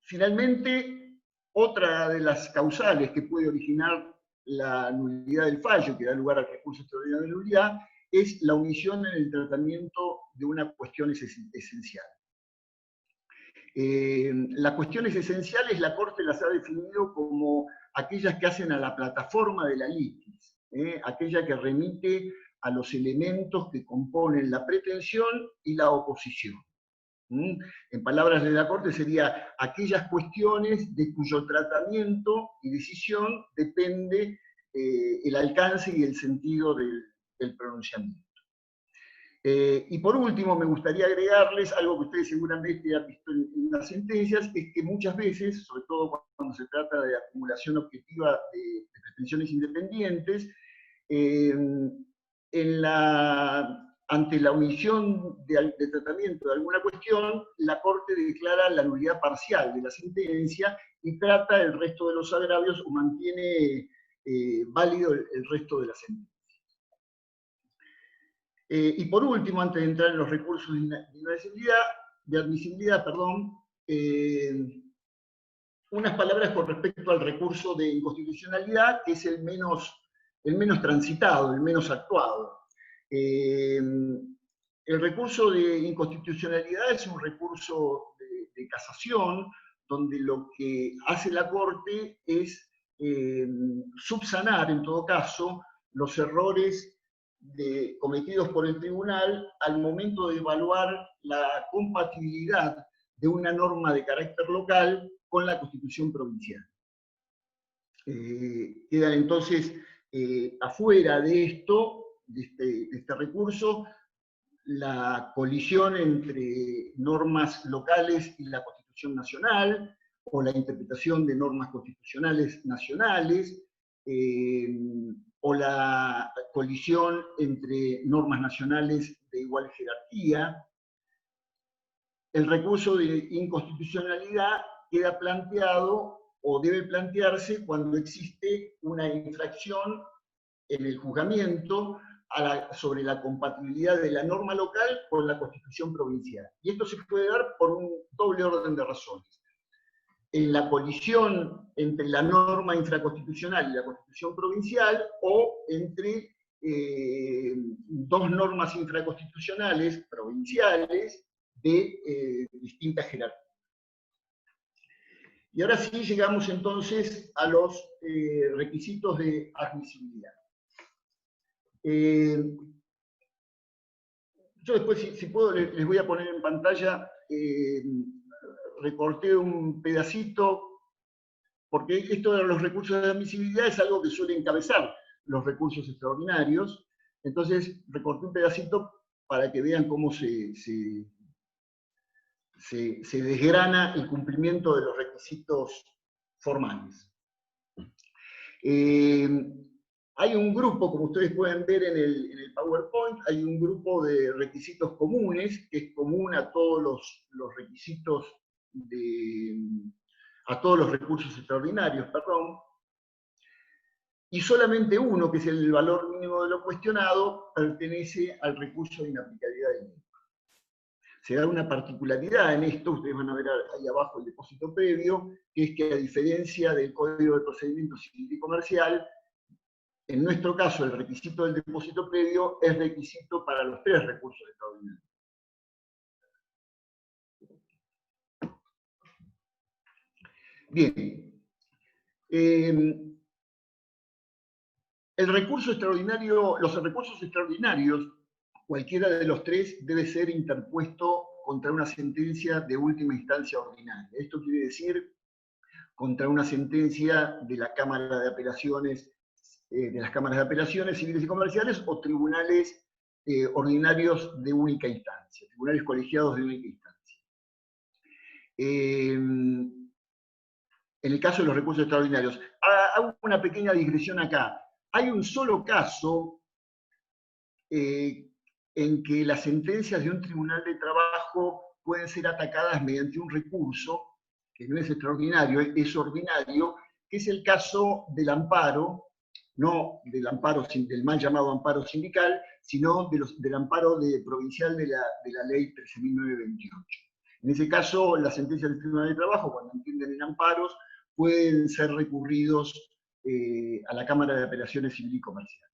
Finalmente, otra de las causales que puede originar la nulidad del fallo, que da lugar al recurso extraordinario de nulidad, es la omisión en el tratamiento de una cuestión esencial. Las cuestiones esenciales la Corte las ha definido como aquellas que hacen a la plataforma de la litis, aquella que remite a los elementos que componen la pretensión y la oposición. En palabras de la Corte sería aquellas cuestiones de cuyo tratamiento y decisión depende el alcance y el sentido del pronunciamiento. Y por último, me gustaría agregarles algo que ustedes seguramente han visto en las sentencias, es que muchas veces, sobre todo cuando se trata de acumulación objetiva de pretensiones independientes, ante la omisión de tratamiento de alguna cuestión, la Corte declara la nulidad parcial de la sentencia y trata el resto de los agravios o mantiene válido el resto de la sentencia. Y por último, antes de entrar en los recursos de admisibilidad, unas palabras con respecto al recurso de inconstitucionalidad, que es el menos transitado, el menos actuado. El recurso de inconstitucionalidad es un recurso de casación, donde lo que hace la Corte es subsanar, en todo caso, los errores cometidos por el tribunal al momento de evaluar la compatibilidad de una norma de carácter local con la Constitución provincial. Quedan entonces afuera de este recurso, la colisión entre normas locales y la Constitución nacional, o la interpretación de normas constitucionales nacionales, o la colisión entre normas nacionales de igual jerarquía. El recurso de inconstitucionalidad queda planteado o debe plantearse cuando existe una infracción en el juzgamiento sobre la compatibilidad de la norma local con la Constitución provincial. Y esto se puede dar por un doble orden de razones. En la colisión entre la norma infraconstitucional y la Constitución provincial, o entre dos normas infraconstitucionales provinciales de distintas jerarquías. Y ahora sí llegamos entonces a los requisitos de admisibilidad. Yo después, si puedo, les voy a poner en pantalla, recorté un pedacito, porque esto de los recursos de admisibilidad es algo que suele encabezar los recursos extraordinarios. Entonces, recorté un pedacito para que vean cómo se desgrana el cumplimiento de los requisitos formales. Hay un grupo, como ustedes pueden ver en el PowerPoint, hay un grupo de requisitos comunes, que es común a todos los requisitos a todos los recursos extraordinarios, perdón, y solamente uno, que es el valor mínimo de lo cuestionado, pertenece al recurso de inaplicabilidad del mismo. Se da una particularidad en esto, ustedes van a ver ahí abajo el depósito previo, que es que a diferencia del Código de Procedimiento Civil y Comercial, en nuestro caso el requisito del depósito previo es requisito para los 3 recursos extraordinarios. Bien. Los recursos extraordinarios, cualquiera de los 3 debe ser interpuesto contra una sentencia de última instancia ordinaria. Esto quiere decir contra una sentencia de la Cámara de Apelaciones, de las cámaras de apelaciones civiles y comerciales o tribunales ordinarios de única instancia, tribunales colegiados de única instancia. En el caso de los recursos extraordinarios, hago una pequeña digresión acá. Hay un solo caso en que las sentencias de un tribunal de trabajo pueden ser atacadas mediante un recurso, que no es extraordinario, es ordinario, que es el caso del amparo, no del amparo, del mal llamado amparo sindical, sino del amparo provincial de la ley 13.928. En ese caso, las sentencias del Tribunal de Trabajo, cuando entienden en amparos, pueden ser recurridos a la Cámara de Apelaciones Civil y Comercial.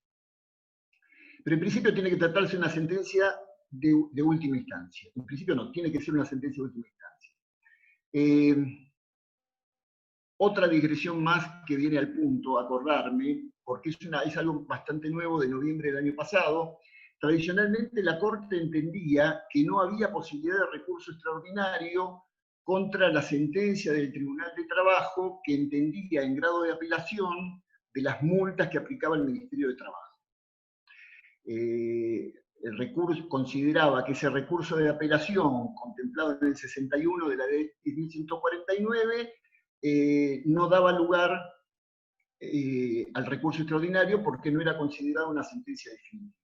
Pero en principio tiene que tratarse de una sentencia de última instancia. En principio no, tiene que ser una sentencia de última instancia. Otra digresión más que viene al punto, acordarme, porque es algo bastante nuevo de noviembre del año pasado. Tradicionalmente la Corte entendía que no había posibilidad de recurso extraordinario contra la sentencia del Tribunal de Trabajo que entendía en grado de apelación de las multas que aplicaba el Ministerio de Trabajo. El recurso consideraba que ese recurso de apelación contemplado en el 61 de la ley 10.149 no daba lugar al recurso extraordinario porque no era considerada una sentencia definitiva.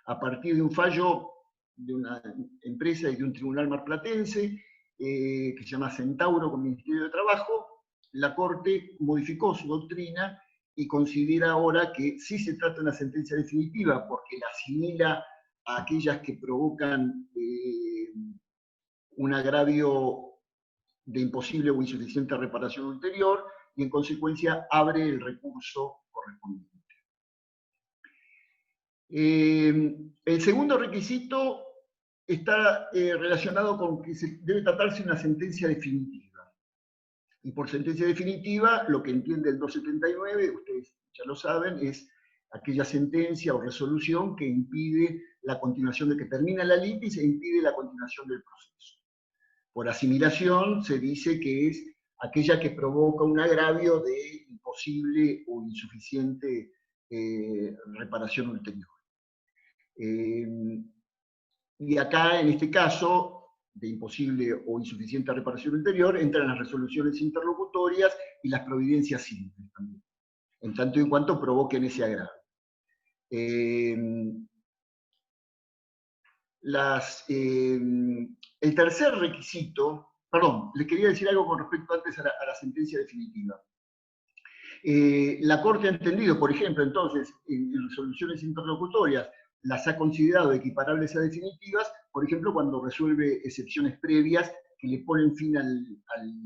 A partir de un fallo de una empresa y de un tribunal marplatense, que se llama Centauro con el Ministerio de Trabajo, la Corte modificó su doctrina y considera ahora que sí se trata de una sentencia definitiva porque la asimila a aquellas que provocan un agravio de imposible o insuficiente reparación ulterior y en consecuencia abre el recurso correspondiente. El segundo requisito está relacionado con que debe tratarse de una sentencia definitiva. Y por sentencia definitiva, lo que entiende el 279, ustedes ya lo saben, es aquella sentencia o resolución que impide la continuación que termina la litis e impide la continuación del proceso. Por asimilación se dice que es aquella que provoca un agravio de imposible o insuficiente reparación ulterior. Y acá, en este caso, de imposible o insuficiente reparación ulterior, entran las resoluciones interlocutorias y las providencias simples también, en tanto y en cuanto provoquen ese agravio. El tercer requisito, perdón, les quería decir algo con respecto antes a la sentencia definitiva. La Corte ha entendido, por ejemplo, entonces, en resoluciones interlocutorias, las ha considerado equiparables a definitivas, por ejemplo, cuando resuelve excepciones previas que le ponen fin al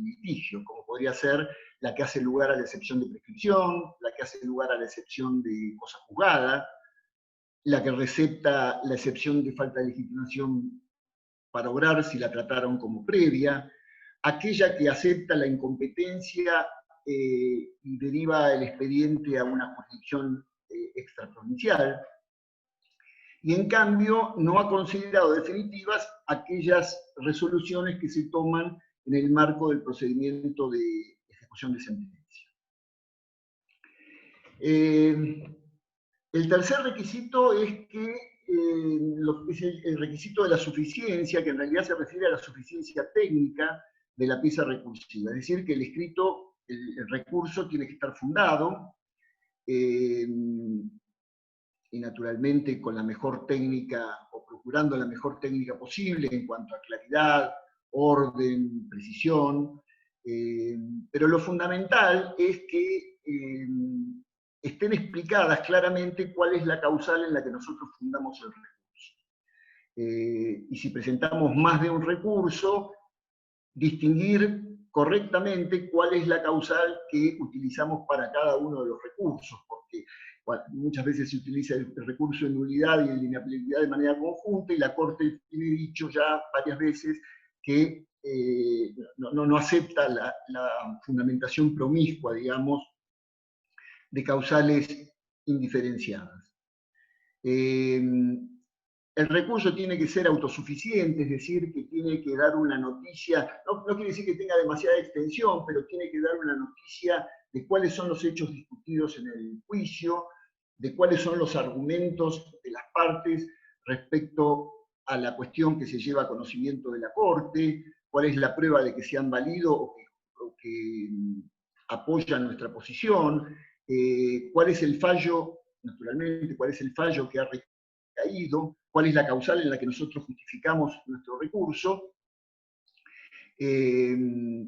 litigio, como podría ser la que hace lugar a la excepción de prescripción, la que hace lugar a la excepción de cosa juzgada, la que recepta la excepción de falta de legitimación para obrar si la trataron como previa, aquella que acepta la incompetencia y deriva el expediente a una jurisdicción extraprovincial, y en cambio no ha considerado definitivas aquellas resoluciones que se toman en el marco del procedimiento de ejecución de sentencia. El tercer requisito es que es el requisito de la suficiencia, que en realidad se refiere a la suficiencia técnica de la pieza recursiva, es decir, que el escrito, el recurso tiene que estar fundado, y naturalmente con la mejor técnica, o procurando la mejor técnica posible en cuanto a claridad, orden, precisión, pero lo fundamental es que estén explicadas claramente cuál es la causal en la que nosotros fundamos el recurso. Y si presentamos más de un recurso, distinguir correctamente cuál es la causal que utilizamos para cada uno de los recursos, porque muchas veces se utiliza el recurso de nulidad y de inaplicabilidad de manera conjunta, y la Corte tiene dicho ya varias veces que no acepta la fundamentación promiscua, digamos, de causales indiferenciadas. El recurso tiene que ser autosuficiente, es decir, que tiene que dar una noticia, no quiere decir que tenga demasiada extensión, pero tiene que dar una noticia de cuáles son los hechos discutidos en el juicio, de cuáles son los argumentos de las partes respecto a la cuestión que se lleva a conocimiento de la Corte, cuál es la prueba de que se han valido o que apoyan nuestra posición, cuál es el fallo, naturalmente, cuál es el fallo que ha recaído, cuál es la causal en la que nosotros justificamos nuestro recurso. Y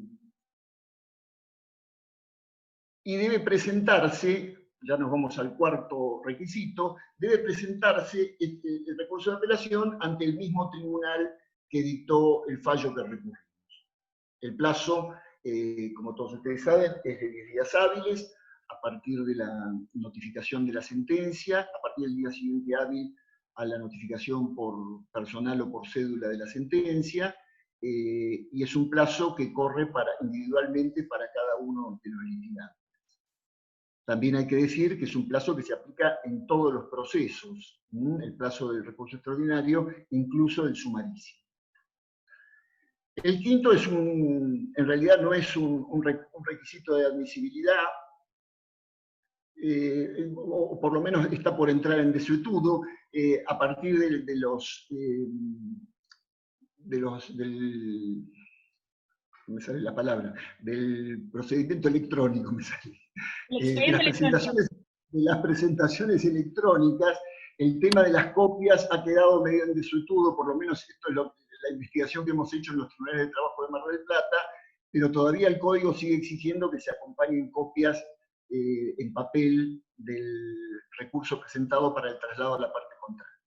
debe presentarse, ya nos vamos al cuarto requisito, debe presentarse el recurso de apelación ante el mismo tribunal que dictó el fallo que recurrimos. El plazo, como todos ustedes saben, es de 10 días hábiles, a partir de la notificación de la sentencia, a partir del día siguiente hábil a la notificación por personal o por cédula de la sentencia, y es un plazo que corre individualmente para cada uno de los litigantes. También hay que decir que es un plazo que se aplica en todos los procesos, el plazo del recurso extraordinario, incluso el sumarísimo. El quinto en realidad no es un requisito de admisibilidad, o por lo menos está por entrar en desuetudo a partir del me sale la palabra, del procedimiento electrónico, me sale. De las presentaciones electrónicas, el tema de las copias ha quedado medio en desuetudo, por lo menos esto es la investigación que hemos hecho en los tribunales de trabajo de Mar del Plata, pero todavía el código sigue exigiendo que se acompañen copias en papel del recurso presentado para el traslado a la parte contraria.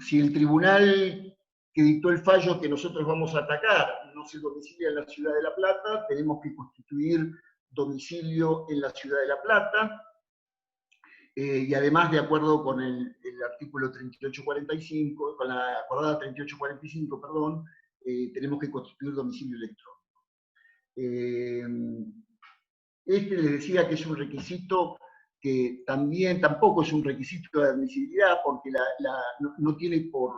Si el tribunal que dictó el fallo que nosotros vamos a atacar no se domicilia en la ciudad de La Plata, tenemos que constituir domicilio en la ciudad de La Plata, y además, de acuerdo con el artículo 3845, con la acordada 3845, perdón, tenemos que constituir domicilio electrónico. Les decía que es un requisito que tampoco es un requisito de admisibilidad, porque no tiene por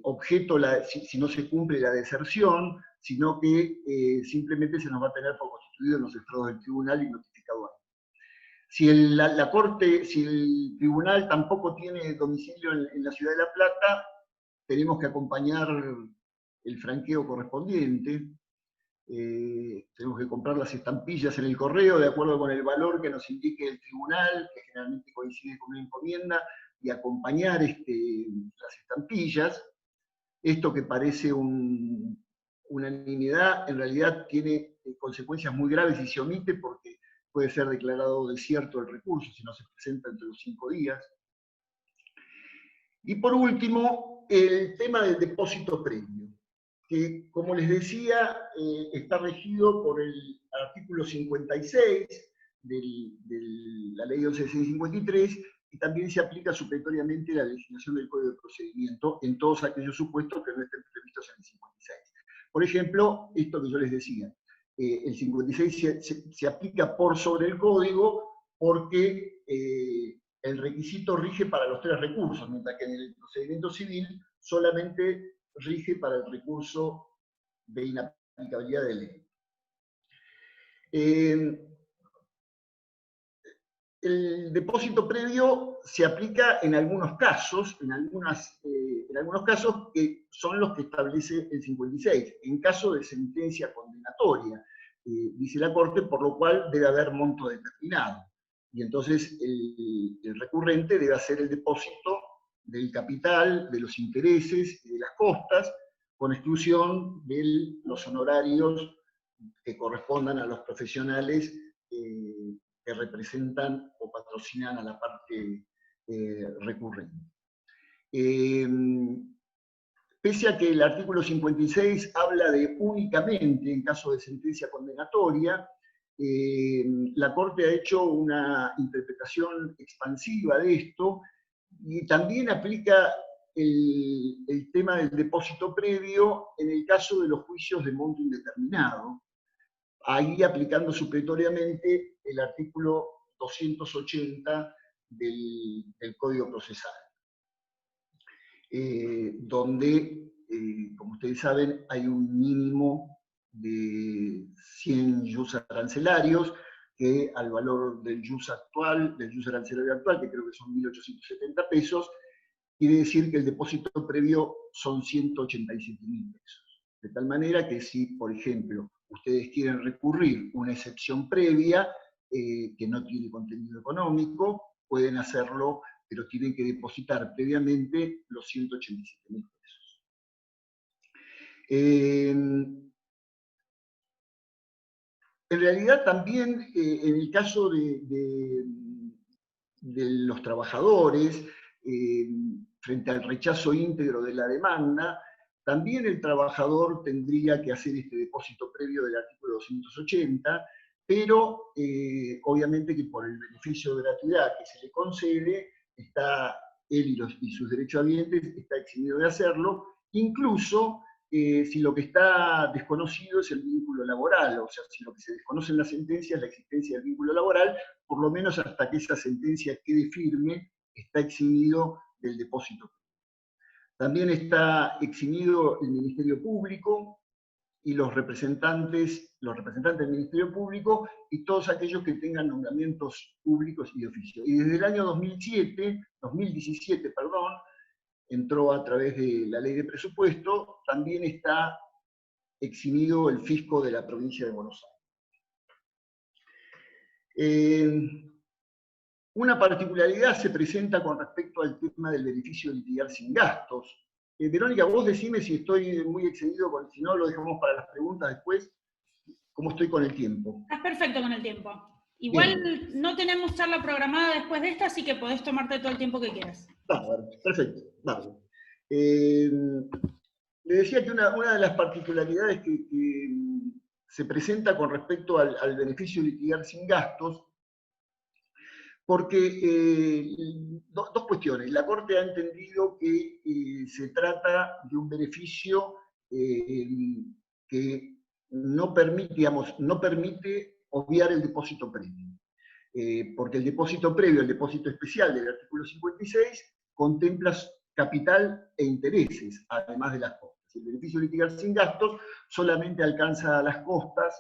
objeto, si no se cumple, la deserción, sino que simplemente se nos va a tener por constituido en los estrados del tribunal y notificado ahí. Si el tribunal tampoco tiene domicilio en la ciudad de La Plata, tenemos que acompañar el franqueo correspondiente, tenemos que comprar las estampillas en el correo de acuerdo con el valor que nos indique el tribunal, que generalmente coincide con una encomienda, y acompañar las estampillas. Esto que parece una nimiedad, en realidad tiene consecuencias muy graves si se omite, porque puede ser declarado desierto el recurso si no se presenta entre los 5 días. Y por último, el tema del depósito previo, que, como les decía, está regido por el artículo 56 de la ley 11.653, y también se aplica supletoriamente la legislación del Código de Procedimiento en todos aquellos supuestos que no estén previstos en el 56. Por ejemplo, esto que yo les decía, el 56 se aplica por sobre el Código porque el requisito rige para los 3 recursos, mientras que en el procedimiento civil solamente rige para el recurso de inaplicabilidad de ley. El depósito previo se aplica en algunos casos, en algunos casos que son los que establece el 56, en caso de sentencia condenatoria, dice la Corte, por lo cual debe haber monto determinado. Y entonces el recurrente debe hacer el depósito del capital, de los intereses y de las costas, con exclusión de los honorarios que correspondan a los profesionales que representan o patrocinan a la parte recurrente. Pese a que el artículo 56 habla de únicamente en caso de sentencia condenatoria, la Corte ha hecho una interpretación expansiva de esto y también aplica el tema del depósito previo en el caso de los juicios de monto indeterminado, ahí aplicando supletoriamente el artículo 280 del Código Procesal, donde, como ustedes saben, hay un mínimo de 100 jus arancelarios, que al valor del jus arancelario actual, que creo que son 1.870 pesos, quiere decir que el depósito previo son 187.000 pesos. De tal manera que si, por ejemplo, ustedes quieren recurrir una excepción previa que no tiene contenido económico, pueden hacerlo, pero tienen que depositar previamente los 187.000 pesos. En realidad también en el caso de los trabajadores, frente al rechazo íntegro de la demanda, también el trabajador tendría que hacer este depósito previo del artículo 280, pero obviamente que por el beneficio de gratuidad que se le concede, está él y sus derechohabientes está eximido de hacerlo, incluso si lo que está desconocido es el vínculo laboral, o sea, si lo que se desconoce en la sentencia es la existencia del vínculo laboral, por lo menos hasta que esa sentencia quede firme, está eximido del depósito. También está eximido el Ministerio Público y los representantes del Ministerio Público y todos aquellos que tengan nombramientos públicos y de oficio. Y desde el año 2017, entró a través de la ley de presupuesto, también está eximido el fisco de la provincia de Buenos Aires. Una particularidad se presenta con respecto al tema del beneficio de litigar sin gastos. Verónica, vos decime si estoy muy excedido, si no lo dejamos para las preguntas después, cómo estoy con el tiempo.
Estás perfecto con el tiempo. Igual bien, no tenemos charla programada después de esta, así que podés tomarte todo el tiempo que quieras.
Bárbaro, perfecto, bárbaro. Le decía que una de las particularidades que se presenta con respecto al beneficio de litigar sin gastos, porque dos cuestiones. La Corte ha entendido que se trata de un beneficio que no permite obviar el depósito previo. Porque el depósito previo, el depósito especial del artículo 56, contempla capital e intereses, además de las costas. El beneficio de litigar sin gastos solamente alcanza a las costas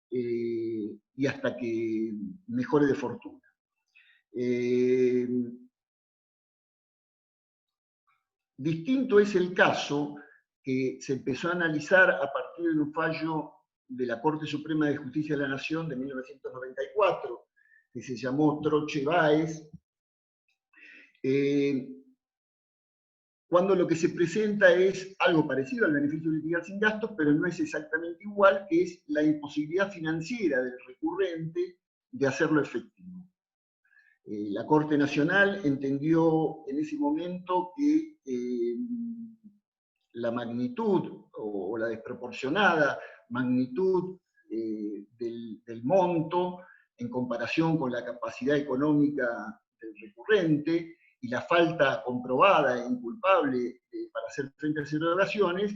y hasta que mejore de fortuna. Distinto es el caso que se empezó a analizar a partir de un fallo de la Corte Suprema de Justicia de la Nación de 1994, que se llamó Troche-Báez, cuando lo que se presenta es algo parecido al beneficio de litigar sin gastos, pero no es exactamente igual, que es la imposibilidad financiera del recurrente de hacerlo efectivo. La Corte Nacional entendió en ese momento que la magnitud o la desproporcionada magnitud del monto en comparación con la capacidad económica del recurrente y la falta comprobada e inculpable para hacer frente a esas erogaciones,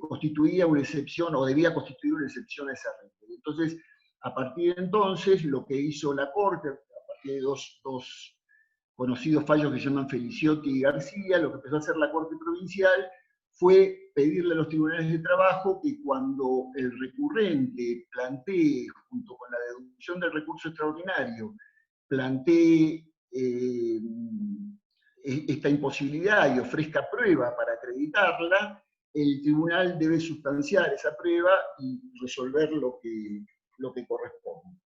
constituía una excepción, o debía constituir una excepción a esa regla. Entonces, a partir de entonces, lo que hizo la Corte, a partir de dos conocidos fallos que se llaman Feliciotti y García, lo que empezó a hacer la Corte Provincial fue pedirle a los tribunales de trabajo que cuando el recurrente plantee, junto con la deducción del recurso extraordinario, plantee esta imposibilidad y ofrezca prueba para acreditarla, el tribunal debe sustanciar esa prueba y resolver lo que corresponde.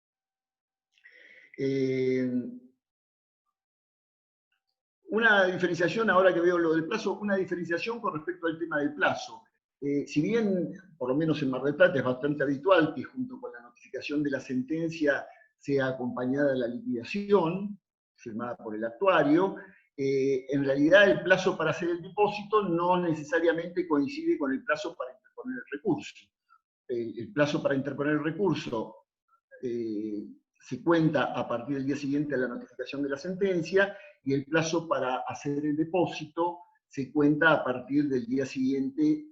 Una diferenciación, ahora que veo lo del plazo, una diferenciación con respecto al tema del plazo. Si bien, por lo menos en Mar del Plata, es bastante habitual que junto con la notificación de la sentencia sea acompañada la liquidación, firmada por el actuario, en realidad el plazo para hacer el depósito no necesariamente coincide con el plazo para interponer el recurso. El plazo para interponer el recurso se cuenta a partir del día siguiente a la notificación de la sentencia, y el plazo para hacer el depósito se cuenta a partir del día siguiente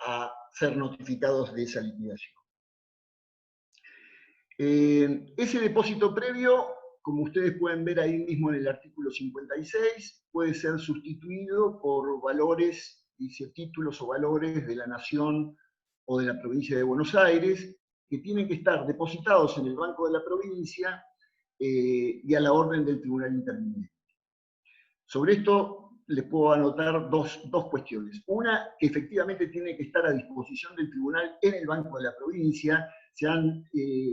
a ser notificados de esa liquidación. Ese depósito previo, como ustedes pueden ver ahí mismo en el artículo 56, puede ser sustituido por valores, dice títulos o valores de la Nación o de la provincia de Buenos Aires, que tienen que estar depositados en el Banco de la Provincia y a la orden del Tribunal Intermediario. Sobre esto les puedo anotar dos cuestiones. Una, que efectivamente tiene que estar a disposición del tribunal en el Banco de la Provincia. Se han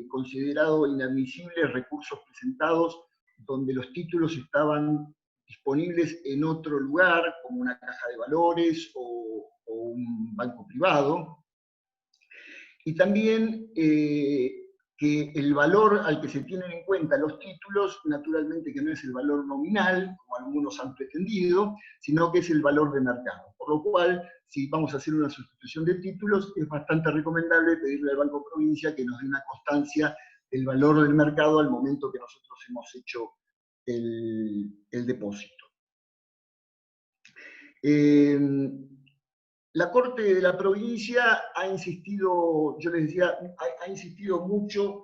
considerado inadmisibles recursos presentados donde los títulos estaban disponibles en otro lugar, como una caja de valores o un banco privado. Y también que el valor al que se tienen en cuenta los títulos, naturalmente que no es el valor nominal, como algunos han pretendido, sino que es el valor de mercado. Por lo cual, si vamos a hacer una sustitución de títulos, es bastante recomendable pedirle al Banco Provincia que nos dé una constancia del valor del mercado al momento que nosotros hemos hecho el depósito. La Corte de la Provincia ha insistido, yo les decía, ha insistido mucho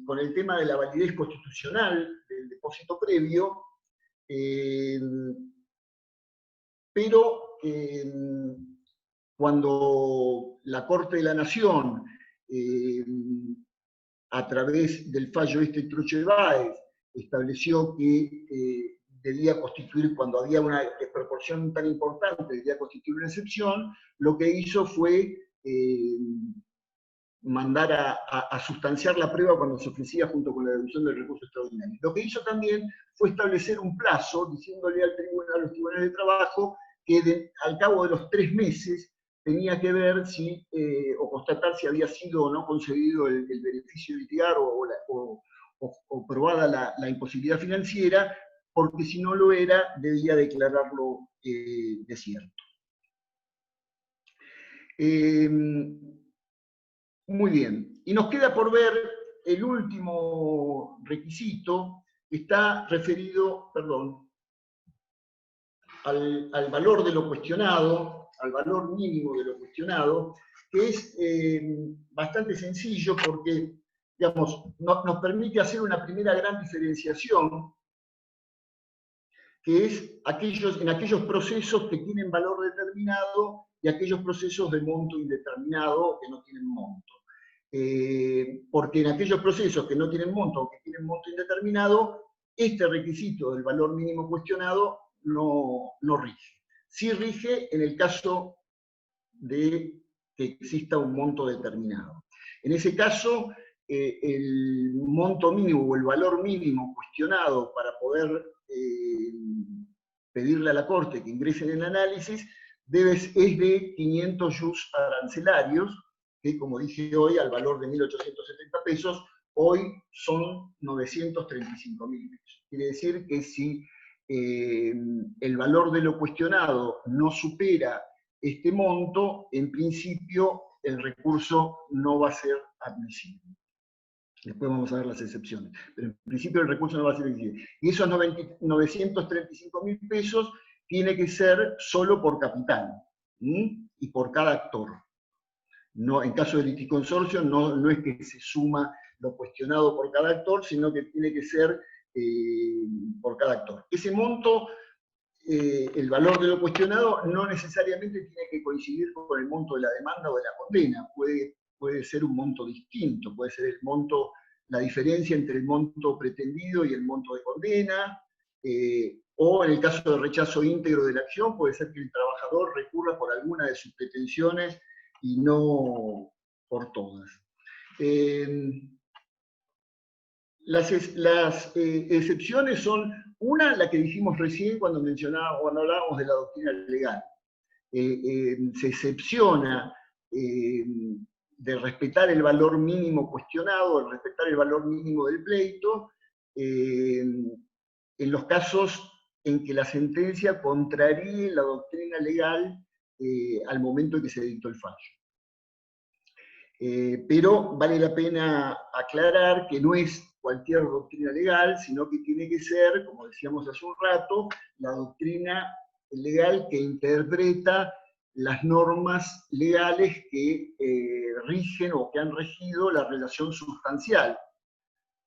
con el tema de la validez constitucional del depósito previo, pero cuando la Corte de la Nación, a través del fallo Troche de Báez, estableció que debía constituir, cuando había una desproporción tan importante, debía constituir una excepción, lo que hizo fue mandar a sustanciar la prueba cuando se ofrecía junto con la deducción del recurso extraordinario. Lo que hizo también fue establecer un plazo, diciéndole a los tribunales de trabajo que al cabo de los 3 meses tenía que ver si, o constatar si había sido o no concedido el beneficio de litigar o probada la imposibilidad financiera, porque si no lo era, debía declararlo desierto. Muy bien. Y nos queda por ver el último requisito, que está referido, al valor de lo cuestionado, al valor mínimo de lo cuestionado, que es bastante sencillo porque, digamos, nos permite hacer una primera gran diferenciación, que es en aquellos procesos que tienen valor determinado y aquellos procesos de monto indeterminado que no tienen monto. Porque en aquellos procesos que no tienen monto o que tienen monto indeterminado, este requisito del valor mínimo cuestionado no rige. Sí rige en el caso de que exista un monto determinado. En ese caso, el monto mínimo o el valor mínimo cuestionado para poder pedirle a la Corte que ingrese en el análisis es de 500 jus arancelarios, que como dije hoy, al valor de 1.870 pesos, hoy son 935.000 pesos. Quiere decir que si el valor de lo cuestionado no supera este monto, en principio el recurso no va a ser admisible. Después vamos a ver las excepciones. Pero en principio el recurso no va a ser exigible. Y esos 935.000 pesos tiene que ser solo por capital, ¿sí? Y por cada actor. No, en caso del liticonsorcio no es que se suma lo cuestionado por cada actor, sino que tiene que ser por cada actor. Ese monto, el valor de lo cuestionado, no necesariamente tiene que coincidir con el monto de la demanda o de la condena. Puede ser un monto distinto, puede ser el monto, la diferencia entre el monto pretendido y el monto de condena, o en el caso de rechazo íntegro de la acción, puede ser que el trabajador recurra por alguna de sus pretensiones y no por todas. Las excepciones son, una, la que dijimos recién cuando hablábamos de la doctrina legal. Se excepciona de respetar el valor mínimo cuestionado, de respetar el valor mínimo del pleito, en los casos en que la sentencia contraríe la doctrina legal al momento en que se dictó el fallo. Pero vale la pena aclarar que no es cualquier doctrina legal, sino que tiene que ser, como decíamos hace un rato, la doctrina legal que interpreta las normas legales que rigen o que han regido la relación sustancial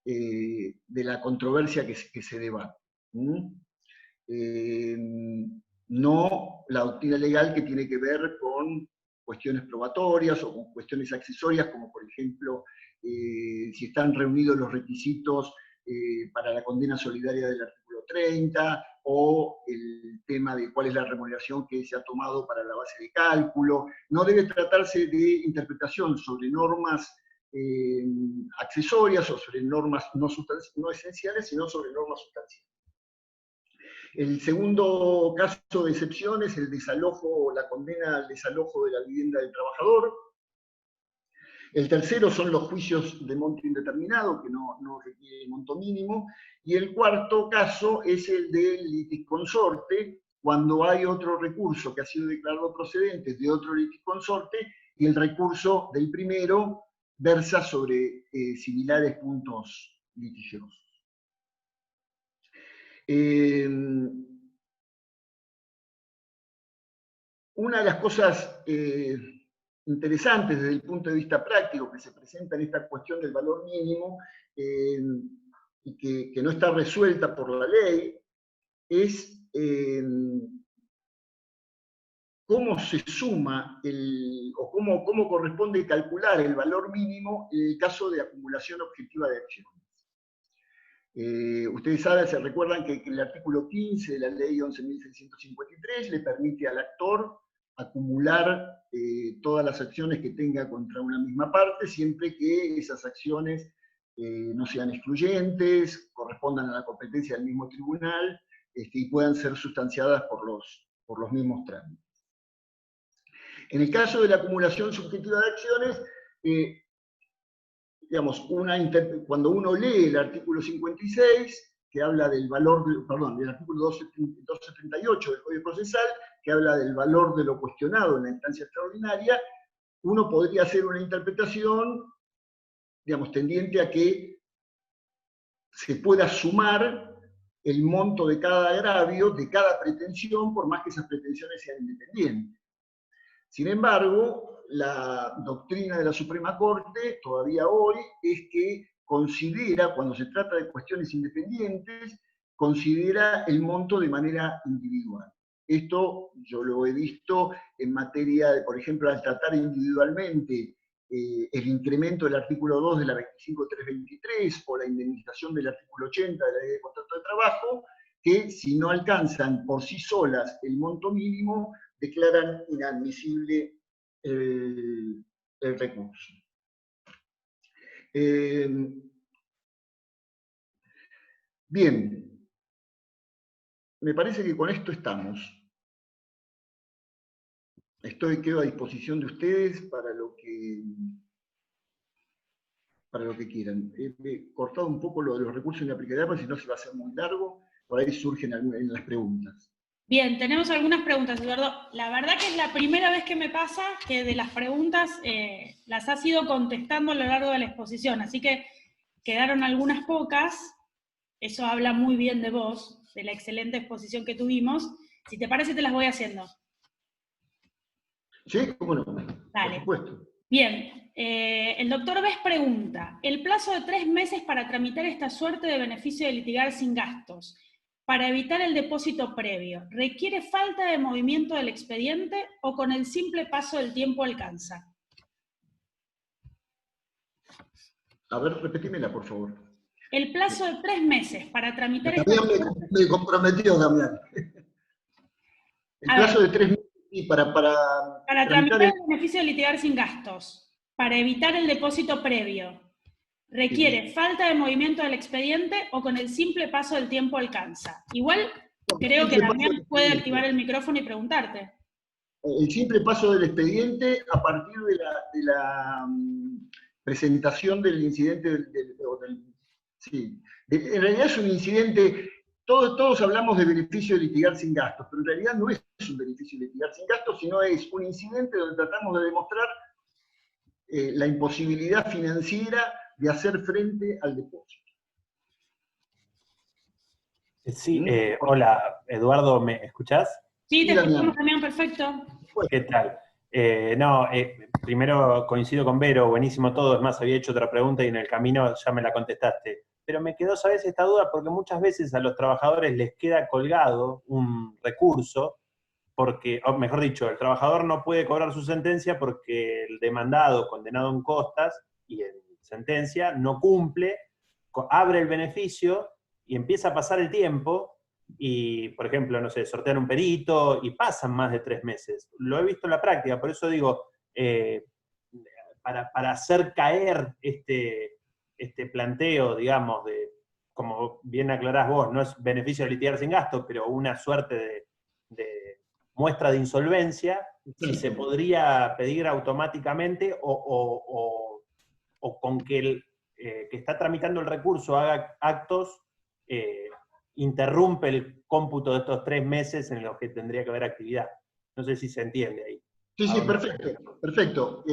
de la controversia que se debate. No la doctrina legal que tiene que ver con cuestiones probatorias o con cuestiones accesorias, como por ejemplo, si están reunidos los requisitos para la condena solidaria del artículo 30, o el tema de cuál es la remuneración que se ha tomado para la base de cálculo. No debe tratarse de interpretación sobre normas accesorias o sobre normas no esenciales, sino sobre normas sustanciales. El segundo caso de excepción es el desalojo, la condena al desalojo de la vivienda del trabajador. El tercero son los juicios de monto indeterminado, que no requiere monto mínimo. Y el cuarto caso es el del litisconsorte, cuando hay otro recurso que ha sido declarado procedente de otro litisconsorte, y el recurso del primero versa sobre similares puntos litigiosos. Una de las cosas interesantes desde el punto de vista práctico que se presenta en esta cuestión del valor mínimo y que no está resuelta por la ley es cómo se suma o cómo corresponde calcular el valor mínimo en el caso de acumulación objetiva de acciones. Ustedes saben, se recuerdan que el artículo 15 de la ley 11.653 le permite al actor acumular todas las acciones que tenga contra una misma parte, siempre que esas acciones no sean excluyentes, correspondan a la competencia del mismo tribunal y puedan ser sustanciadas por los mismos trámites. En el caso de la acumulación subjetiva de acciones, digamos, cuando uno lee el artículo 56, que habla del valor, del artículo 278 del Código Procesal, que habla del valor de lo cuestionado en la instancia extraordinaria, uno podría hacer una interpretación, digamos, tendiente a que se pueda sumar el monto de cada agravio, de cada pretensión, por más que esas pretensiones sean independientes. Sin embargo, la doctrina de la Suprema Corte, todavía hoy, es que considera, cuando se trata de cuestiones independientes, considera el monto de manera individual. Esto yo lo he visto en materia de, por ejemplo, al tratar individualmente el incremento del artículo 2 de la 25.323 o la indemnización del artículo 80 de la Ley de Contrato de Trabajo, que si no alcanzan por sí solas el monto mínimo, declaran inadmisible el recurso. Bien, me parece que con esto estamos. Quedo a disposición de ustedes para lo que quieran. He cortado un poco lo de los recursos inaplicables, porque si no se va a hacer muy largo, por ahí surgen en las preguntas.
Bien, tenemos algunas preguntas, Eduardo. La verdad que es la primera vez que me pasa que de las preguntas las has ido contestando a lo largo de la exposición, así que quedaron algunas pocas, eso habla muy bien de vos, de la excelente exposición que tuvimos. Si te parece, te las voy haciendo.
Sí, cómo no,
Dale.
por supuesto.
Bien, el doctor Bess pregunta, el plazo de 3 meses para tramitar esta suerte de beneficio de litigar sin gastos, para evitar el depósito previo, ¿requiere falta de movimiento del expediente o con el simple paso del tiempo alcanza?
A ver, repetímela, por favor.
El plazo de 3 meses para tramitar esta
Damián me comprometió, Damián. El plazo de 3 meses y para
tramitar el beneficio de litigar sin gastos, para evitar el depósito previo, ¿requiere falta de movimiento del expediente o con el simple paso del tiempo alcanza? Igual creo que Damián puede activar el micrófono y preguntarte.
El simple paso del expediente a partir de la presentación del incidente sí. En realidad es un incidente, todos hablamos de beneficio de litigar sin gastos, pero en realidad no es un beneficio de litigar sin gastos, sino es un incidente donde tratamos de demostrar la imposibilidad financiera de hacer frente al depósito.
Sí, hola, Eduardo, ¿me escuchás?
Sí, te escuchamos también, perfecto.
¿Qué tal? Primero coincido con Vero, buenísimo todo, es más, había hecho otra pregunta y en el camino ya me la contestaste. Pero me quedó, ¿sabes?, esta duda, porque muchas veces a los trabajadores les queda colgado un recurso, porque, o mejor dicho, el trabajador no puede cobrar su sentencia porque el demandado, condenado en costas y en sentencia, no cumple, abre el beneficio y empieza a pasar el tiempo, y, por ejemplo, no sé, sortean un perito y pasan más de 3 meses. Lo he visto en la práctica, por eso digo, para hacer caer este planteo, digamos, de, como bien aclarás vos, no es beneficio de litigar sin gasto, pero una suerte de muestra de insolvencia, si se podría pedir automáticamente o con que el que está tramitando el recurso haga actos, interrumpe el cómputo de estos 3 meses en los que tendría que haber actividad. No sé si se entiende ahí.
Sí, perfecto.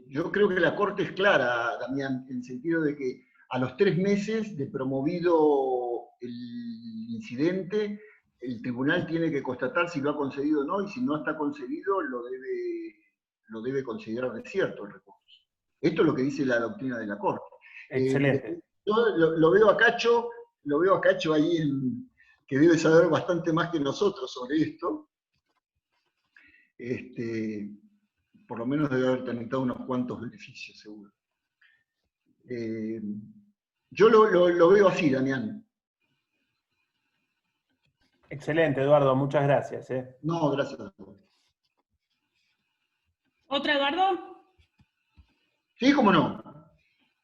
Yo creo que la Corte es clara, Damián, en el sentido de que a los 3 meses de promovido el incidente, el tribunal tiene que constatar si lo ha concedido o no, y si no está concedido, lo debe considerar desierto el recurso. Esto es lo que dice la doctrina de la Corte.
Excelente.
Yo lo veo a Cacho ahí, que debe saber bastante más que nosotros sobre esto. Por lo menos debe haber tramitado unos cuantos beneficios, seguro. Yo lo veo así, Damián.
Excelente, Eduardo, muchas gracias.
No, gracias.
¿Otra, Eduardo?
Sí, cómo no.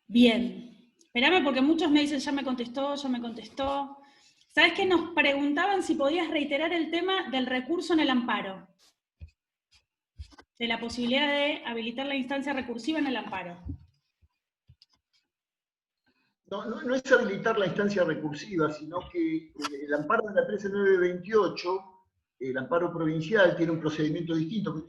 Bien. Espérame porque muchos me dicen, ya me contestó. ¿Sabes qué? Nos preguntaban si podías reiterar el tema del recurso en el amparo. De la posibilidad de habilitar la instancia recursiva en el amparo.
No es habilitar la instancia recursiva, sino que el amparo de la 13928, el amparo provincial, tiene un procedimiento distinto.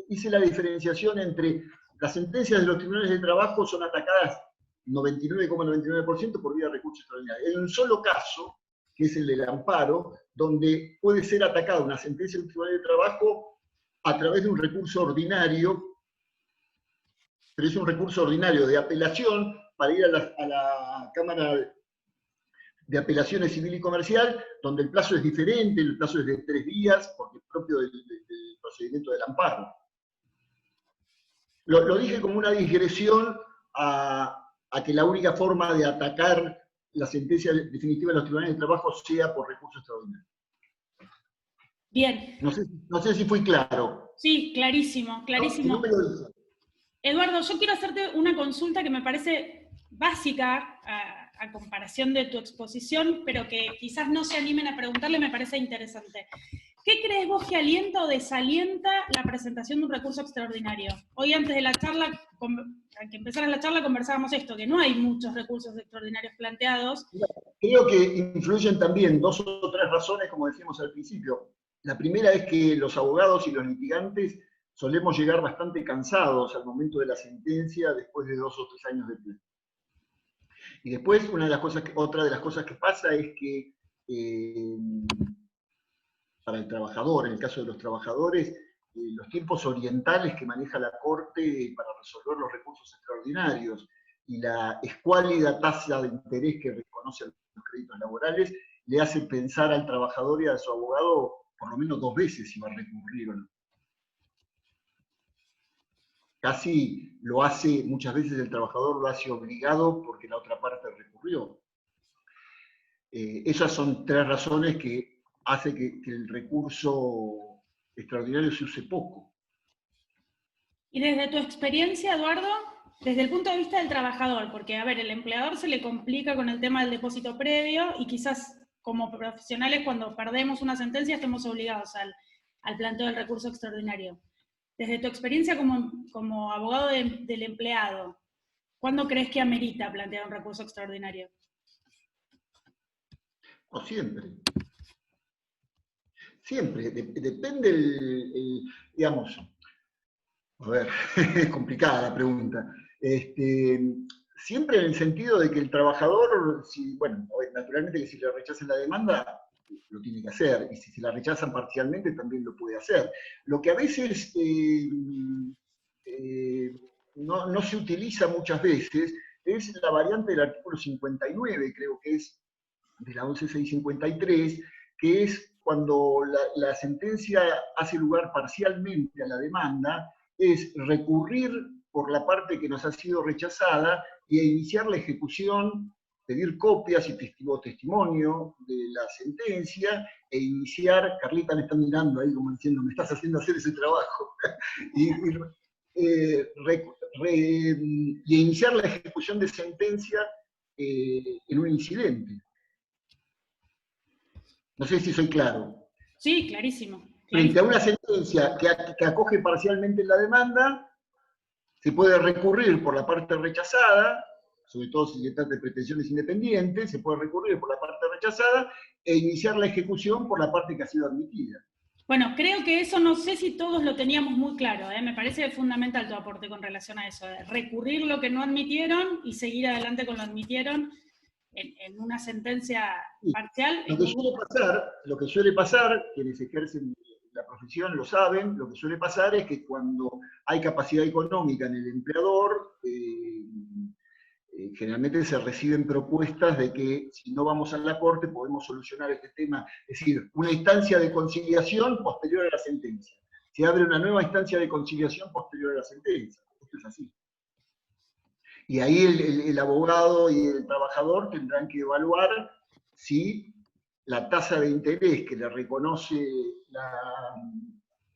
Hice la diferenciación entre las sentencias de los tribunales de trabajo son atacadas 99,99% por vía de recurso extraordinario. Hay un solo caso, que es el del amparo, donde puede ser atacada una sentencia del tribunal de trabajo a través de un recurso ordinario, pero es un recurso ordinario de apelación para ir a la Cámara de Apelaciones Civil y Comercial, donde el plazo es diferente, el plazo es de 3 días, porque es propio del procedimiento del amparo. Lo dije como una digresión a que la única forma de atacar la sentencia definitiva de los tribunales de trabajo sea por recurso extraordinario.
Bien.
No sé si fui claro.
Sí, clarísimo.
No me lo dice.
Eduardo, yo quiero hacerte una consulta que me parece básica a comparación de tu exposición, pero que quizás no se animen a preguntarle, me parece interesante. ¿Qué crees vos que alienta o desalienta la presentación de un recurso extraordinario? Hoy antes de la charla, al que empezara la charla, conversábamos esto, que no hay muchos recursos extraordinarios planteados.
Creo que influyen también 2 o 3 razones, como decíamos al principio. La primera es que los abogados y los litigantes solemos llegar bastante cansados al momento de la sentencia después de 2 o 3 años de pleno. Y después, otra de las cosas que pasa es que para el trabajador, en el caso de los trabajadores, los tiempos orientales que maneja la Corte para resolver los recursos extraordinarios y la escuálida tasa de interés que reconoce a los créditos laborales le hace pensar al trabajador y a su abogado por lo menos 2 veces si va a recurrir o no. Casi lo hace, muchas veces el trabajador lo hace obligado porque la otra parte recurrió. Esas son 3 razones que hacen que el recurso extraordinario se use poco.
Y desde tu experiencia, Eduardo, desde el punto de vista del trabajador, porque, a ver, el empleador se le complica con el tema del depósito previo y quizás como profesionales cuando perdemos una sentencia estemos obligados al planteo del recurso extraordinario. Desde tu experiencia como abogado del empleado, ¿cuándo crees que amerita plantear un recurso extraordinario?
No, siempre. Siempre. Depende digamos, a ver, es complicada la pregunta. Siempre en el sentido de que el trabajador, bueno, naturalmente que si le rechazan la demanda, lo tiene que hacer, y si se la rechazan parcialmente también lo puede hacer. Lo que a veces no se utiliza muchas veces es la variante del artículo 59, creo que es de la 11653, que es cuando la sentencia hace lugar parcialmente a la demanda, es recurrir por la parte que nos ha sido rechazada y iniciar la ejecución, pedir copias y testimonio de la sentencia, e iniciar, Carlita me está mirando ahí como diciendo, me estás haciendo hacer ese trabajo, y iniciar la ejecución de sentencia en un incidente. No sé si soy claro.
Sí, clarísimo.
Frente a una sentencia que acoge parcialmente la demanda, se puede recurrir por la parte rechazada, sobre todo si se trata de pretensiones independientes, se puede recurrir por la parte rechazada e iniciar la ejecución por la parte que ha sido admitida.
Bueno, creo que eso no sé si todos lo teníamos muy claro, me parece fundamental tu aporte con relación a eso, de recurrir lo que no admitieron y seguir adelante con lo admitieron en una sentencia parcial.
Lo que suele pasar, quienes ejercen la profesión lo saben, lo que suele pasar es que cuando hay capacidad económica en el empleador, generalmente se reciben propuestas de que si no vamos a la Corte podemos solucionar este tema, es decir, una instancia de conciliación posterior a la sentencia. Se abre una nueva instancia de conciliación posterior a la sentencia. Esto es así. Y ahí el abogado y el trabajador tendrán que evaluar si la tasa de interés que le reconoce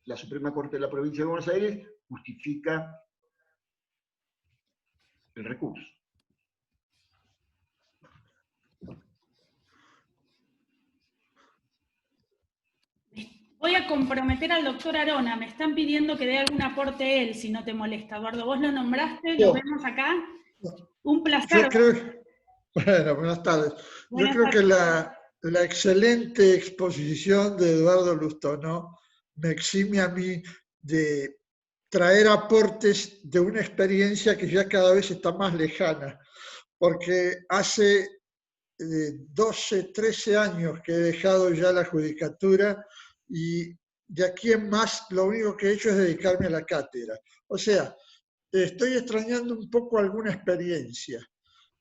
la Suprema Corte de la Provincia de Buenos Aires justifica el recurso.
Voy a comprometer al doctor Arona, me están pidiendo que dé algún aporte él, si no te molesta, Eduardo. Vos lo nombraste, lo vemos acá. Un placer.
Bueno, buenas tardes. Yo creo que la excelente exposición de Eduardo Lustó me exime a mí de traer aportes de una experiencia que ya cada vez está más lejana, porque hace 12, 13 años que he dejado ya la judicatura y de aquí en más lo único que he hecho es dedicarme a la cátedra. O sea, estoy extrañando un poco alguna experiencia.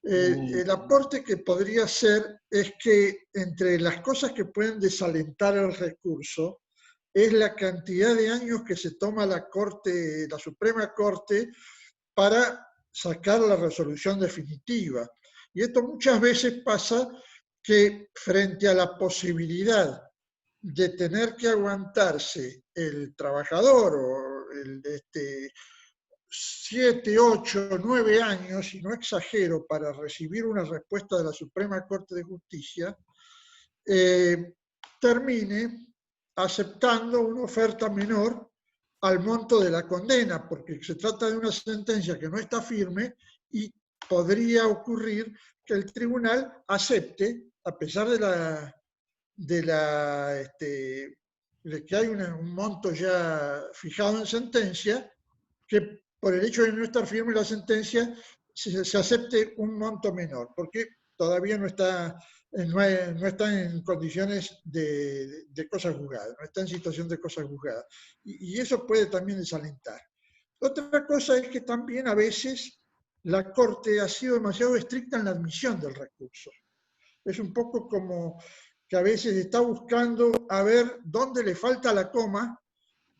El aporte que podría ser es que entre las cosas que pueden desalentar el recurso es la cantidad de años que se toma la Suprema Corte para sacar la resolución definitiva. Y esto muchas veces pasa que frente a la posibilidad de tener que aguantarse el trabajador o 7, 8, 9 años, y no exagero, para recibir una respuesta de la Suprema Corte de Justicia, termine aceptando una oferta menor al monto de la condena, porque se trata de una sentencia que no está firme y podría ocurrir que el tribunal acepte, a pesar de de que hay un monto ya fijado en sentencia, que por el hecho de no estar firme la sentencia se acepte un monto menor, porque todavía no está en condiciones de cosa juzgada, no está en situación de cosa juzgada. Y eso puede también desalentar. Otra cosa es que también a veces la Corte ha sido demasiado estricta en la admisión del recurso. Es un poco como que a veces está buscando a ver dónde le falta la coma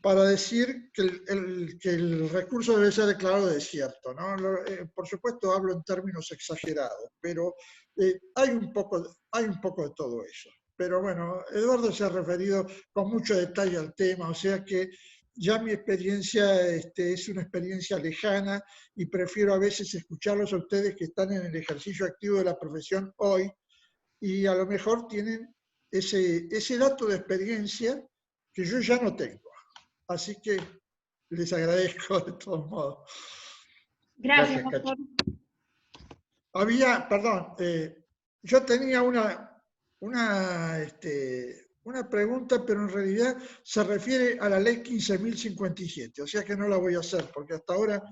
para decir que el recurso debe ser declarado desierto, ¿no? Por supuesto hablo en términos exagerados, pero hay un poco de todo eso. Pero bueno, Eduardo se ha referido con mucho detalle al tema, o sea que ya mi experiencia es una experiencia lejana y prefiero a veces escucharlos a ustedes que están en el ejercicio activo de la profesión hoy y a lo mejor tienen ese dato de experiencia que yo ya no tengo. Así que les agradezco de todos modos.
Gracias,
Cacho.
doctor.
Perdón, yo tenía una pregunta, pero en realidad se refiere a la ley 15.057, o sea que no la voy a hacer, porque hasta ahora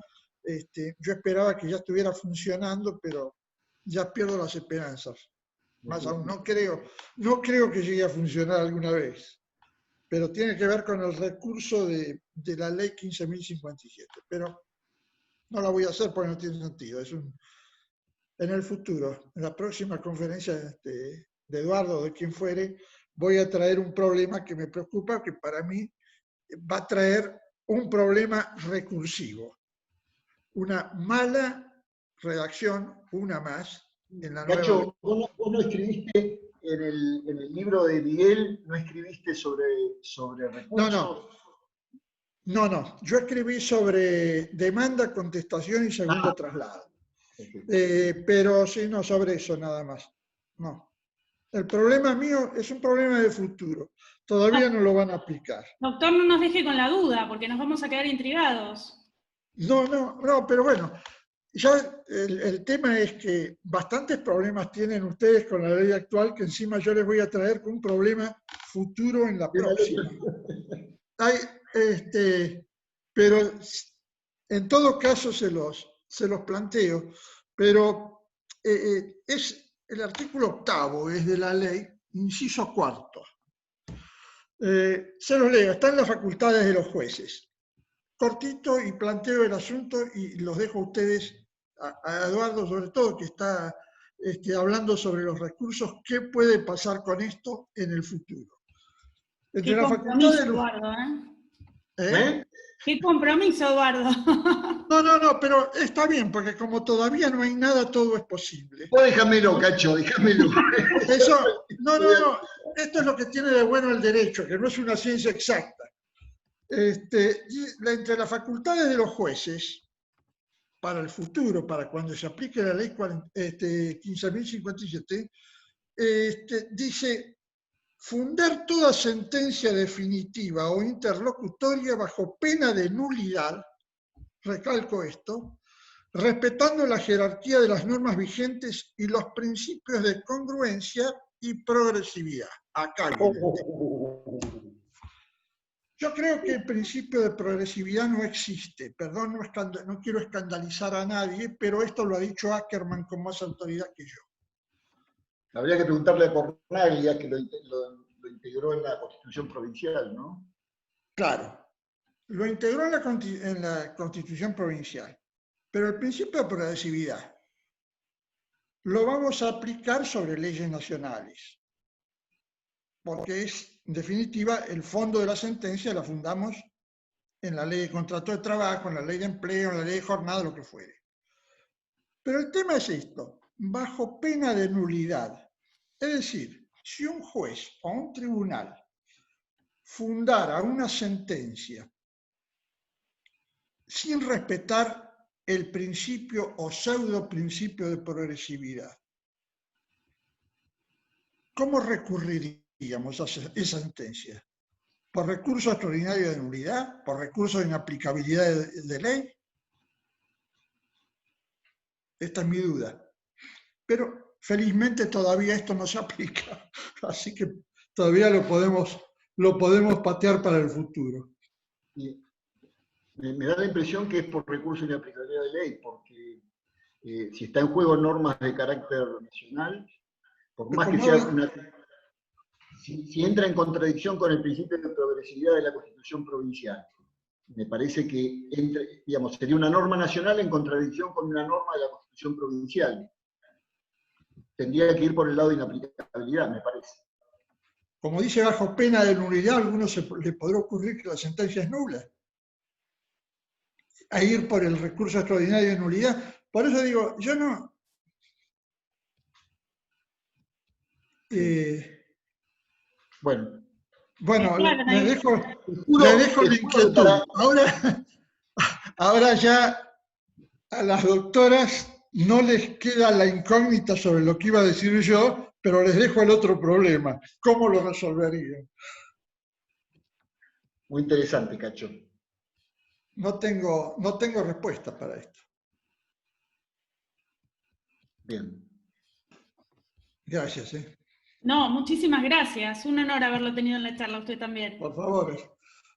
yo esperaba que ya estuviera funcionando, pero ya pierdo las esperanzas. Más aún, no creo que llegue a funcionar alguna vez, pero tiene que ver con el recurso de la ley 15.057, pero no la voy a hacer porque no tiene sentido. En el futuro, en la próxima conferencia de Eduardo, de quien fuere, voy a traer un problema que me preocupa, que para mí va a traer un problema recursivo, una mala redacción, una más, en la nueva.
Cacho, vos no escribiste en el libro de Miguel, no escribiste sobre recursos.
No. Yo escribí sobre demanda, contestación y segundo traslado. Pero sí, no, sobre eso nada más. No. El problema mío es un problema de futuro. Todavía no lo van a aplicar.
Doctor, no nos deje con la duda, porque nos vamos a quedar intrigados.
No, pero bueno, ya el tema es que bastantes problemas tienen ustedes con la ley actual, que encima yo les voy a traer con un problema futuro en la próxima. Pero en todo caso se los planteo, pero es el artículo 8º, es de la ley, inciso 4º. Se los leo, está en las facultades de los jueces. Cortito y planteo el asunto y los dejo a ustedes, a Eduardo sobre todo, que está hablando sobre los recursos, qué puede pasar con esto en el futuro.
Qué compromiso, Eduardo, ¿eh? Qué compromiso, Eduardo.
No, pero está bien, porque como todavía no hay nada, todo es posible.
Vos déjamelo, Cacho, déjamelo.
No, esto es lo que tiene de bueno el derecho, que no es una ciencia exacta. Entre las facultades de los jueces, para el futuro, para cuando se aplique la ley 15.057, dice fundar toda sentencia definitiva o interlocutoria bajo pena de nulidad, recalco esto, respetando la jerarquía de las normas vigentes y los principios de congruencia y progresividad. Acá viene el tema. Yo creo que el principio de progresividad no existe. Perdón, no quiero escandalizar a nadie, pero esto lo ha dicho Ackerman con más autoridad que yo.
Habría que preguntarle a Cornaglia, que lo integró en la Constitución Provincial, ¿no?
Claro, lo integró en la Constitución Provincial. Pero el principio de progresividad lo vamos a aplicar sobre leyes nacionales, porque es, en definitiva, el fondo de la sentencia la fundamos en la ley de contrato de trabajo, en la ley de empleo, en la ley de jornada, lo que fuere. Pero el tema es esto, bajo pena de nulidad. Es decir, si un juez o un tribunal fundara una sentencia sin respetar el principio o pseudo principio de progresividad, ¿cómo recurriríamos a esa sentencia? ¿Por recurso extraordinario de nulidad? ¿Por recurso de inaplicabilidad de ley? Esta es mi duda. Pero felizmente todavía esto no se aplica, así que todavía lo podemos lo podemos patear para el futuro.
Y me da la impresión que es por recurso de inaplicabilidad de ley, porque si está en juego normas de carácter nacional, por más que sea si entra en contradicción con el principio de progresividad de la Constitución provincial, me parece que sería una norma nacional en contradicción con una norma de la Constitución provincial. Tendría que ir por el lado de inaplicabilidad, me parece.
Como dice, bajo pena de nulidad, a algunos le podrá ocurrir que la sentencia es nula. A ir por el recurso extraordinario de nulidad. Por eso digo, yo no... Bueno, le dejo la inquietud. Ahora ya a las doctoras no les queda la incógnita sobre lo que iba a decir yo, pero les dejo el otro problema. ¿Cómo lo resolverían?
Muy interesante, Cacho.
No tengo respuesta para esto.
Bien.
Gracias.
No, muchísimas gracias. Un honor haberlo tenido en la charla, usted también.
Por favor,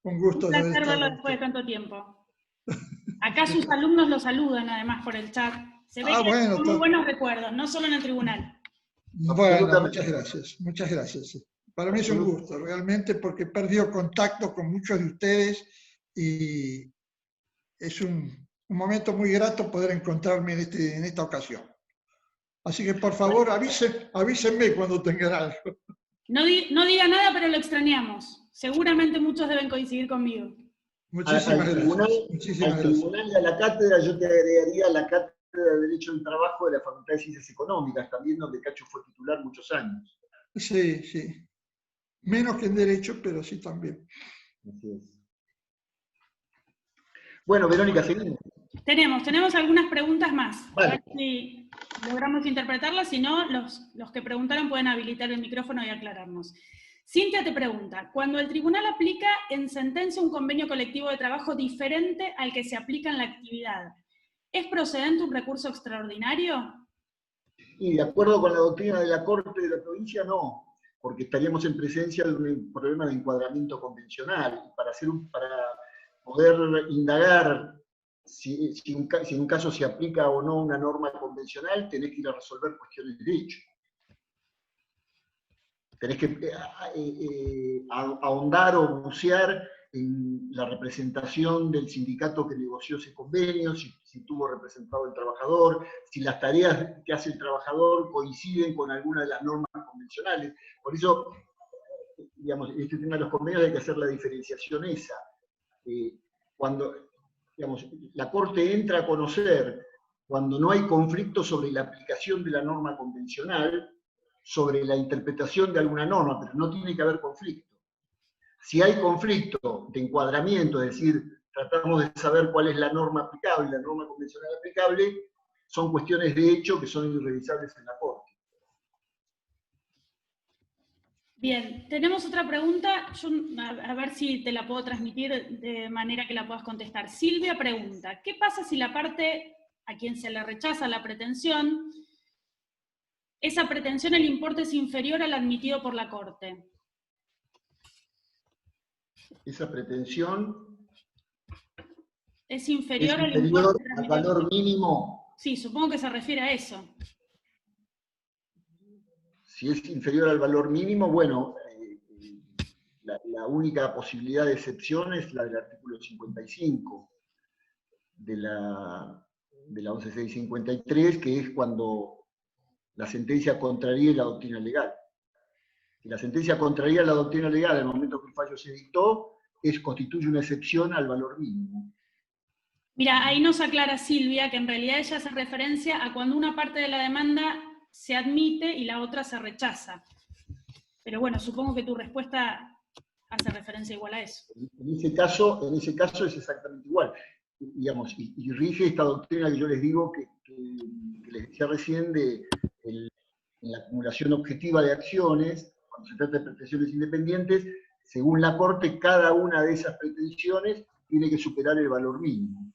un gusto.
Un placer verlo después de tanto tiempo. Acá sus alumnos lo saludan, además, por el chat. Se ve que son muy buenos recuerdos, no solo en el tribunal.
Bueno, muchas gracias. Muchas gracias. Para mí es un gusto, realmente, porque he perdido contacto con muchos de ustedes y es un momento muy grato poder encontrarme en esta ocasión. Así que, por favor, avísenme cuando tengan algo.
No diga nada, pero lo extrañamos. Seguramente muchos deben coincidir conmigo.
Muchísimas gracias.
Al tribunal y a la cátedra yo te agregaría la cátedra de Derecho del Trabajo de la Facultad de Ciencias Económicas, también donde Cacho fue titular muchos años.
Sí, sí. Menos que en Derecho, pero sí también.
Así es. Bueno, Verónica, seguimos.
Tenemos algunas preguntas más.
Vale.
A ver si logramos interpretarlas, si no, los que preguntaron pueden habilitar el micrófono y aclararnos. Cintia te pregunta, cuando el tribunal aplica en sentencia un convenio colectivo de trabajo diferente al que se aplica en la actividad, ¿es procedente un recurso extraordinario?
Y de acuerdo con la doctrina de la Corte de la provincia, no, porque estaríamos en presencia de un problema de encuadramiento convencional. Para poder indagar si en un caso se aplica o no una norma convencional, tenés que ir a resolver cuestiones de derecho. Tenés que ahondar o bucear en la representación del sindicato que negoció ese convenio, si tuvo representado el trabajador, si las tareas que hace el trabajador coinciden con alguna de las normas convencionales. Por eso, digamos, en este tema de los convenios hay que hacer la diferenciación esa. Cuando, digamos, la Corte entra a conocer cuando no hay conflicto sobre la aplicación de la norma convencional, sobre la interpretación de alguna norma, pero no tiene que haber conflicto. Si hay conflicto de encuadramiento, es decir, tratamos de saber cuál es la norma aplicable, la norma convencional aplicable, son cuestiones de hecho que son irrevisables en la Corte.
Bien, tenemos otra pregunta, a ver si te la puedo transmitir de manera que la puedas contestar. Silvia pregunta, ¿qué pasa si la parte a quien se le rechaza la pretensión, esa pretensión el importe es inferior al admitido por la Corte?
Esa pretensión
es inferior al importe
al valor mínimo.
Sí, supongo que se refiere a eso.
Si es inferior al valor mínimo, bueno, la única posibilidad de excepción es la del artículo 55 de la 11653, que es cuando la sentencia contraría la doctrina legal. Si la sentencia contraría la doctrina legal al momento que el fallo se dictó, constituye una excepción al valor mínimo.
Mira, ahí nos aclara Silvia que en realidad ella hace referencia a cuando una parte de la demanda se admite y la otra se rechaza. Pero bueno, supongo que tu respuesta hace referencia igual a eso.
En ese caso es exactamente igual. Digamos, y rige esta doctrina que yo les digo, que les decía recién, en la acumulación objetiva de acciones, cuando se trata de pretensiones independientes, según la Corte, cada una de esas pretensiones tiene que superar el valor mínimo.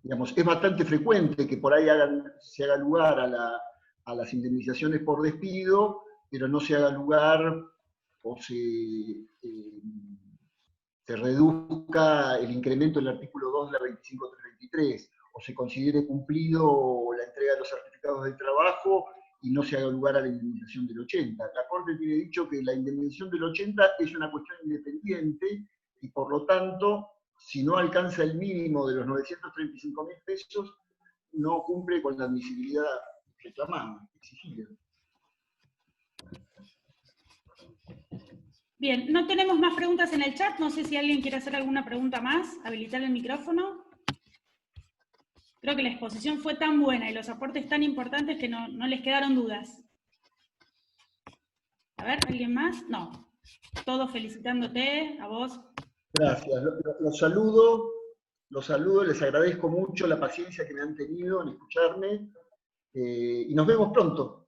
Digamos, es bastante frecuente que por ahí se haga lugar a las indemnizaciones por despido pero no se haga lugar o se reduzca el incremento del artículo 2 de la 25323, o se considere cumplido la entrega de los certificados de trabajo y no se haga lugar a la indemnización del 80. La Corte tiene dicho que la indemnización del 80 es una cuestión independiente y por lo tanto, si no alcanza el mínimo de los 935.000 pesos, no cumple con la admisibilidad reclamada, exigida.
Bien, no tenemos más preguntas en el chat, no sé si alguien quiere hacer alguna pregunta más, habilitar el micrófono. Creo que la exposición fue tan buena y los aportes tan importantes que no les quedaron dudas. A ver, ¿alguien más? No. Todos felicitándote, a vos.
Gracias, los saludo, les agradezco mucho la paciencia que me han tenido en escucharme, y nos vemos pronto.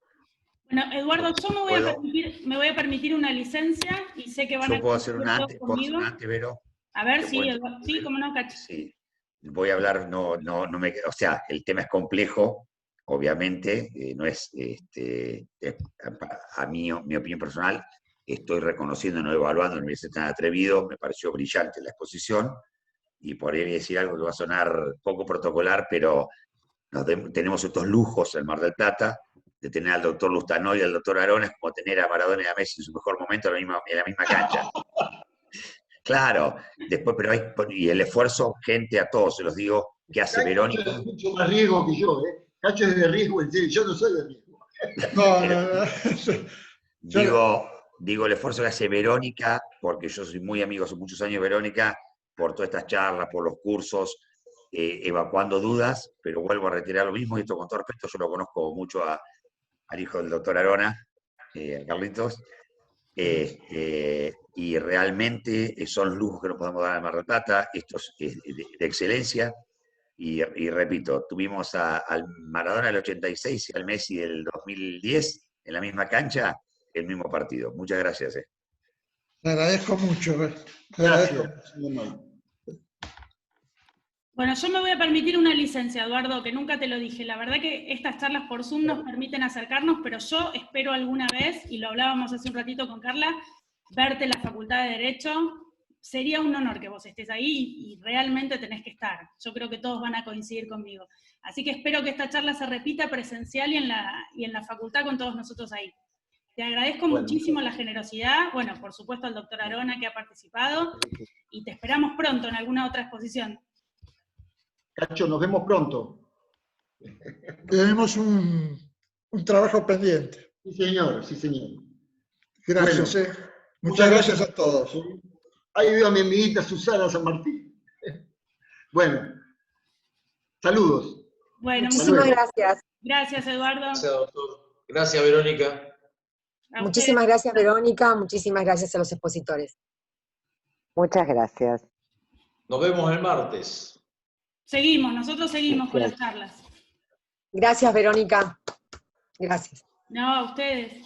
Bueno, Eduardo, yo me voy a permitir una licencia y sé que van a...
Yo puedo hacer un antes, Vero.
A ver, sí, Eduardo, sí, cómo no, Cacho.
Sí, voy a hablar, o sea, el tema es complejo, obviamente, no es, a mí, mi opinión personal, estoy reconociendo, no evaluando, no me hubiese tan atrevido, me pareció brillante la exposición, y por ahí voy a decir algo que va a sonar poco protocolar, pero tenemos estos lujos en Mar del Plata, de tener al doctor Lustano y al doctor Arona, es como tener a Maradona y a Messi en su mejor momento en la misma cancha. Claro, después, pero y el esfuerzo, gente, a todos, se los digo, que hace Verónica.
Cacho es mucho más riesgo que yo, ¿eh? Cacho es de riesgo, en serio, yo no soy de riesgo.
Digo el esfuerzo que hace Verónica, porque yo soy muy amigo hace muchos años de Verónica, por todas estas charlas, por los cursos, evacuando dudas, pero vuelvo a retirar lo mismo, y esto con todo respeto, yo lo conozco mucho al hijo del doctor Arona, a Carlitos, y realmente son los lujos que nos podemos dar en Mar del Plata, esto es de excelencia, y repito, tuvimos al Maradona del 86 y al Messi del 2010 en la misma cancha, el mismo partido. Muchas gracias.
Te agradezco mucho.
Gracias.
Bueno, yo me voy a permitir una licencia, Eduardo, que nunca te lo dije. La verdad que estas charlas por Zoom nos permiten acercarnos, pero yo espero alguna vez, y lo hablábamos hace un ratito con Carla, verte en la Facultad de Derecho. Sería un honor que vos estés ahí y realmente tenés que estar. Yo creo que todos van a coincidir conmigo. Así que espero que esta charla se repita presencial y en la facultad con todos nosotros ahí. Te agradezco muchísimo la generosidad, bueno, por supuesto al doctor Arona que ha participado, y te esperamos pronto en alguna otra exposición.
Cacho, nos vemos pronto.
Tenemos un trabajo pendiente.
Sí, señor, sí, señor.
Gracias.
Bueno,
muchas gracias a todos.
Ahí veo a mi amiguita Susana San Martín. Bueno, saludos.
Bueno,
muchísimas gracias.
Gracias, Eduardo.
Gracias, doctor. Gracias, Verónica.
Muchísimas gracias, Verónica. Muchísimas gracias a los expositores.
Muchas gracias.
Nos vemos el martes.
Nosotros seguimos con las charlas.
Gracias, Verónica. Gracias.
No, a ustedes.